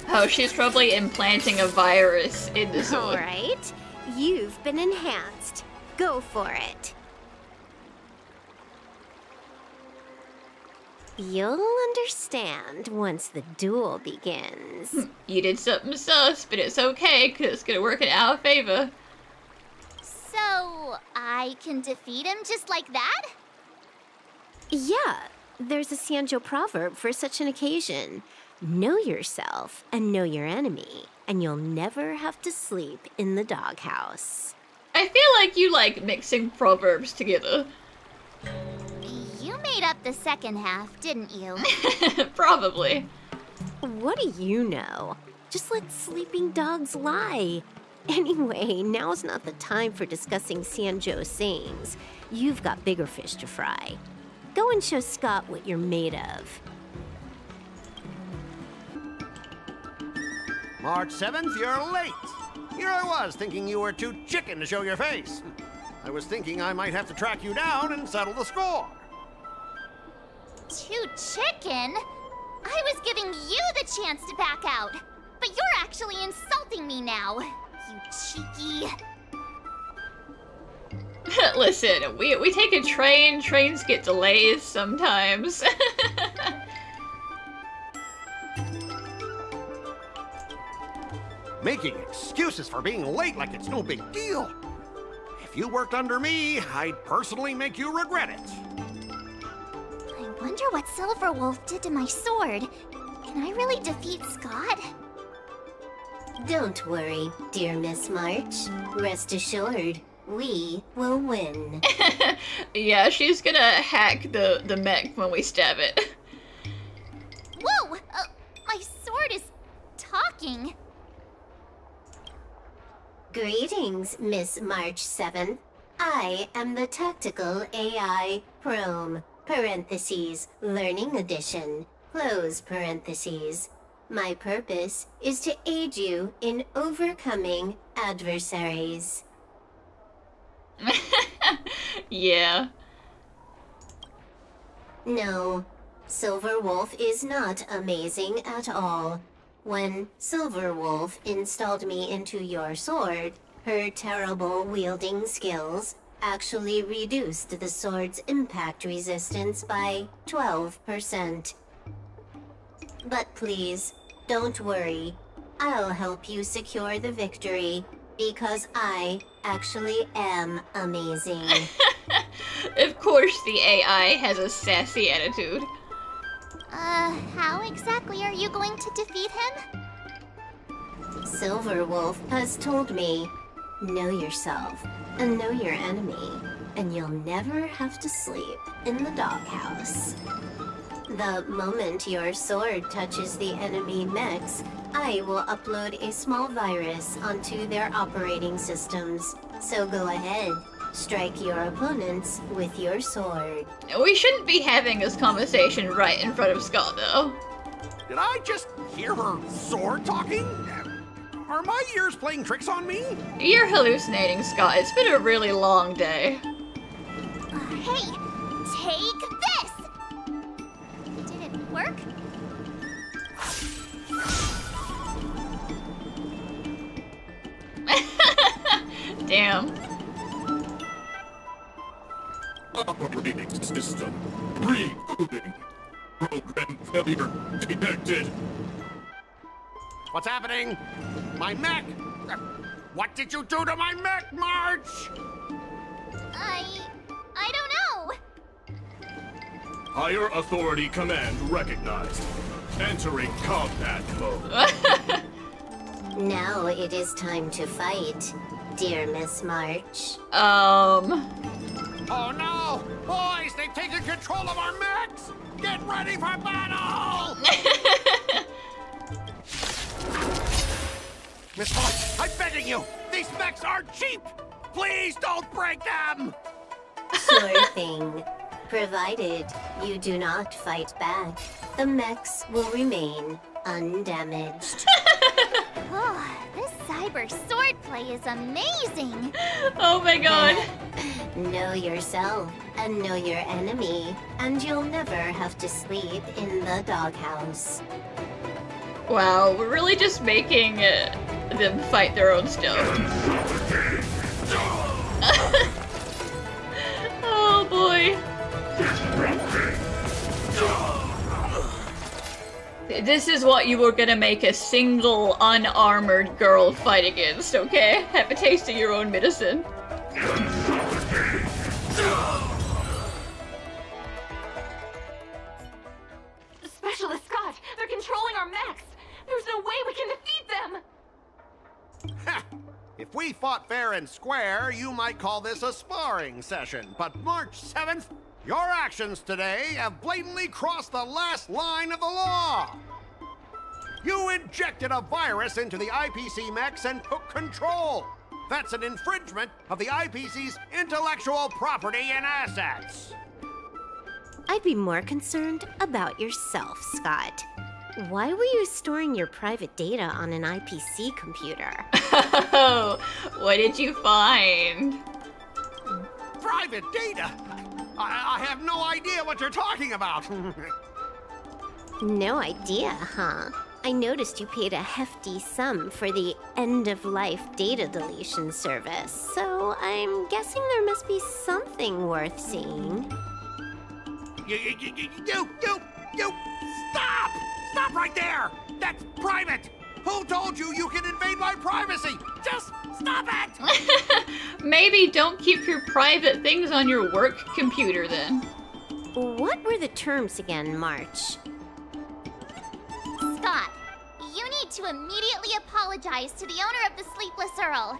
Oh, she's probably implanting a virus in the sword. Alright, you've been enhanced. Go for it. You'll understand once the duel begins. You did something sus, but it's okay, because it's gonna work in our favor. So, I can defeat him just like that? Yeah, there's a Sanjo proverb for such an occasion. Know yourself and know your enemy, and you'll never have to sleep in the doghouse. I feel like you like mixing proverbs together. You made up the second half, didn't you? Probably. What do you know? Just let sleeping dogs lie. Anyway, now's not the time for discussing Sanjo's sayings. You've got bigger fish to fry. Go and show Scott what you're made of. March 7th, you're late. Here I was, thinking you were too chicken to show your face. I was thinking I might have to track you down and settle the score. Too chicken? I was giving you the chance to back out, but you're actually insulting me now, you cheeky... Listen, we take a train, trains get delays sometimes. Making excuses for being late like it's no big deal. If you worked under me, I'd personally make you regret it. I wonder what Silverwolf did to my sword. Can I really defeat Scott? Don't worry, dear Miss March. Rest assured, we will win. Yeah, she's gonna hack the mech when we stab it. Whoa! My sword is talking. Greetings, Miss March 7th. I am the Tactical AI Prome, parentheses, Learning Edition, close parentheses. My purpose is to aid you in overcoming adversaries. Yeah. No, Silverwolf is not amazing at all. When Silverwolf installed me into your sword, her terrible wielding skills actually reduced the sword's impact resistance by 12%. But please, don't worry. I'll help you secure the victory, because I actually am amazing. Of course the AI has a sassy attitude. How exactly are you going to defeat him? Silverwolf has told me, know yourself and know your enemy, and you'll never have to sleep in the doghouse. The moment your sword touches the enemy mechs, I will upload a small virus onto their operating systems. So go ahead, Strike your opponents with your sword. We shouldn't be having this conversation right in front of Scott, though. Did I just hear her sword talking? Are my ears playing tricks on me? You're hallucinating, Scott. It's been a really long day. Hey, take this! Did it work? Damn. Operating system rebooting. Program failure detected. What's happening? My mech! What did you do to my mech, March? I don't know. Higher authority command recognized. Entering combat mode. Now it is time to fight, dear Miss March. Oh no! Boys, they've taken control of our mechs! Get ready for battle! Miss March, I'm begging you! These mechs are cheap! Please don't break them! Sure thing. Provided you do not fight back, the mechs will remain undamaged. Oh, this cyber swordplay is amazing. Oh my god. Know yourself and know your enemy, and you'll never have to sleep in the doghouse. Wow, we're really just making them fight their own stuff. Oh boy. This is what you were gonna make a single unarmored girl fight against, okay? Have a taste of your own medicine. Specialist Scott, they're controlling our mechs. There's no way we can defeat them. Ha! If we fought fair and square, you might call this a sparring session. But March 7th, your actions today have blatantly crossed the last line of the law. You injected a virus into the IPC mechs and took control. That's an infringement of the IPC's intellectual property and assets. I'd be more concerned about yourself, Scott. Why were you storing your private data on an IPC computer? Oh, what did you find? Private data? I have no idea what you're talking about. No idea, huh? I noticed you paid a hefty sum for the end-of-life data deletion service, so I'm guessing there must be something worth seeing. You, stop! Stop right there! That's private! Who told you you can invade my privacy? Just stop it! Maybe don't keep your private things on your work computer then. What were the terms again, March? Scott, you need to immediately apologize to the owner of the Sleepless Earl.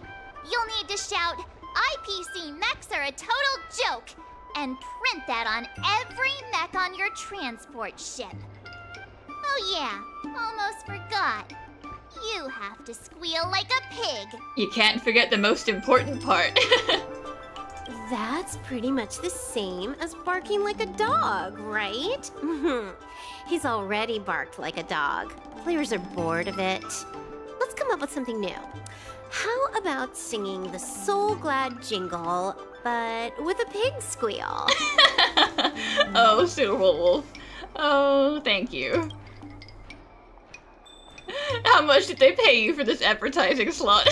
You'll need to shout, IPC mechs are a total joke, and print that on every mech on your transport ship. Oh yeah, almost forgot. You have to squeal like a pig. You can't forget the most important part. That's pretty much the same as barking like a dog, right? He's already barked like a dog. Players are bored of it. Let's come up with something new. How about singing the Soul Glad jingle, but with a pig squeal? Oh, Silver Wolf. Oh, thank you. How much did they pay you for this advertising slot?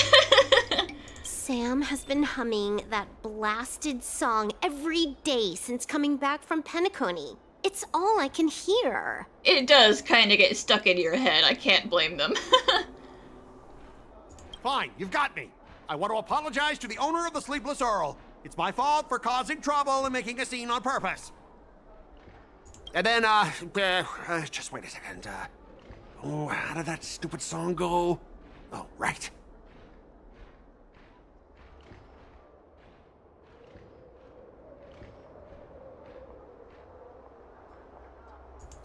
Sam has been humming that blasted song every day since coming back from Penacony. It's all I can hear. It does kind of get stuck in your head. I can't blame them. Fine, you've got me. I want to apologize to the owner of the Sleepless Earl. It's my fault for causing trouble and making a scene on purpose. And then, just wait a second. Oh, how did that stupid song go? Oh, right.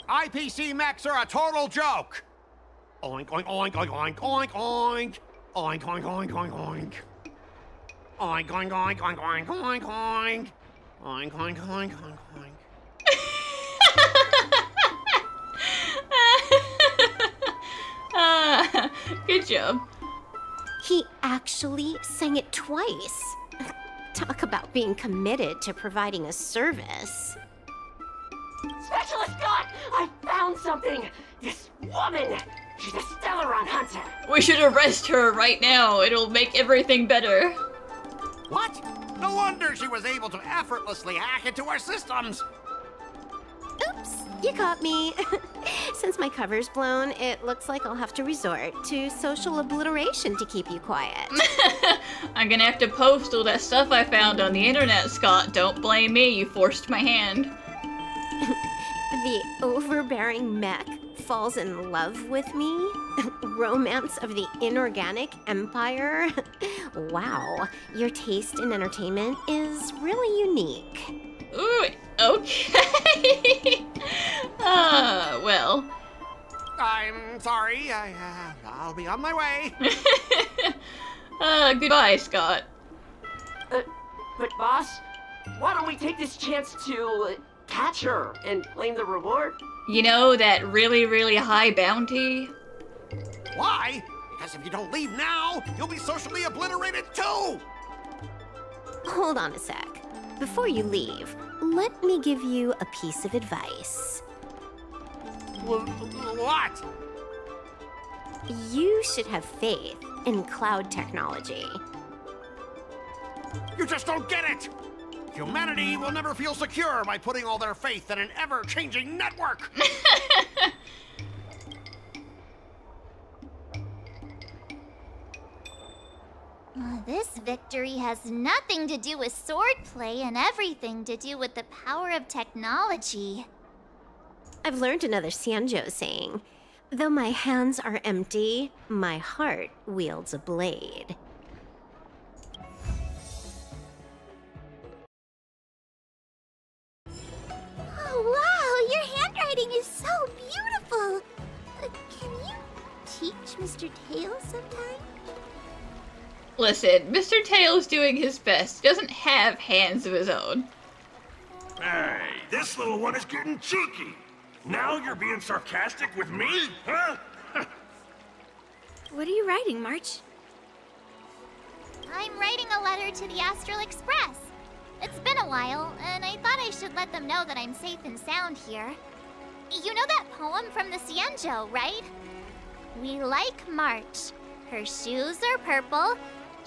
IPC mechs are a total joke. Oink, oink, oink, oink, oink, oink, oink. Oink, oink, oink, oink, oink. Oink, oink, oink, oink, oink, oink, oink. Oink, oink, oink, oink, oink. Good job. He actually sang it twice. Talk about being committed to providing a service. Specialist Scott, I found something. This woman, she's a Stellaron hunter. We should arrest her right now. It'll make everything better. What? No wonder she was able to effortlessly hack into our systems. Oops, you caught me. Since my cover's blown, it looks like I'll have to resort to social obliteration to keep you quiet. I'm gonna have to post all that stuff I found on the internet, Scott. Don't blame me, you forced my hand. The overbearing mech falls in love with me? Romance of the inorganic empire? Wow, your taste in entertainment is really unique. Ooh, okay. Well. I'm sorry. I'll be on my way. Goodbye, Scott. But boss, why don't we take this chance to catch her and claim the reward? You know that really, really high bounty? Why? Because if you don't leave now, you'll be socially obliterated too! Hold on a sec. Before you leave, let me give you a piece of advice. What? You should have faith in cloud technology. You just don't get it! Humanity will never feel secure by putting all their faith in an ever-changing network! This victory has nothing to do with swordplay and everything to do with the power of technology. I've learned another Xianzhou saying, though my hands are empty, my heart wields a blade. Oh, wow, your handwriting is so beautiful. Can you teach Mr. Tails sometime? Listen, Mr. Tails doing his best. He doesn't have hands of his own. Hey, this little one is getting cheeky. Now you're being sarcastic with me, huh? What are you writing, March? I'm writing a letter to the Astral Express. It's been a while, and I thought I should let them know that I'm safe and sound here. You know that poem from the Xianzhou, right? We like March. Her shoes are purple.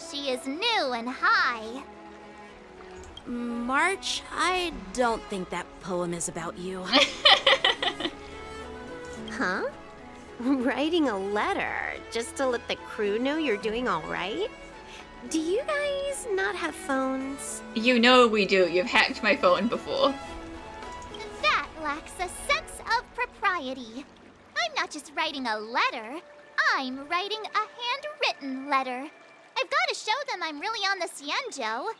She is new and high. March, I don't think that poem is about you. Huh? Writing a letter just to let the crew know you're doing all right? Do you guys not have phones? You know we do. You've hacked my phone before. That lacks a sense of propriety. I'm not just writing a letter. I'm writing a handwritten letter. I've got to show them I'm really on the Xianzhou.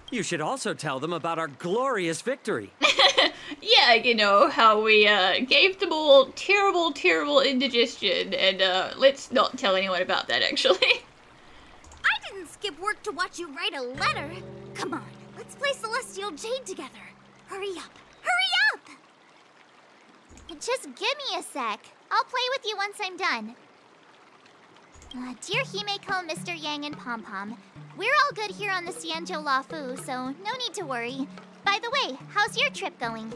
You should also tell them about our glorious victory. Yeah, you know, how we gave them all terrible, terrible indigestion, and let's not tell anyone about that, actually. I didn't skip work to watch you write a letter. Come on, let's play Celestial Jade together. Hurry up, hurry up! Just give me a sec. I'll play with you once I'm done. Dear Himeko, Mr. Yang, and Pom Pom, we're all good here on the Xianzhou Lafu, so no need to worry. By the way, how's your trip going?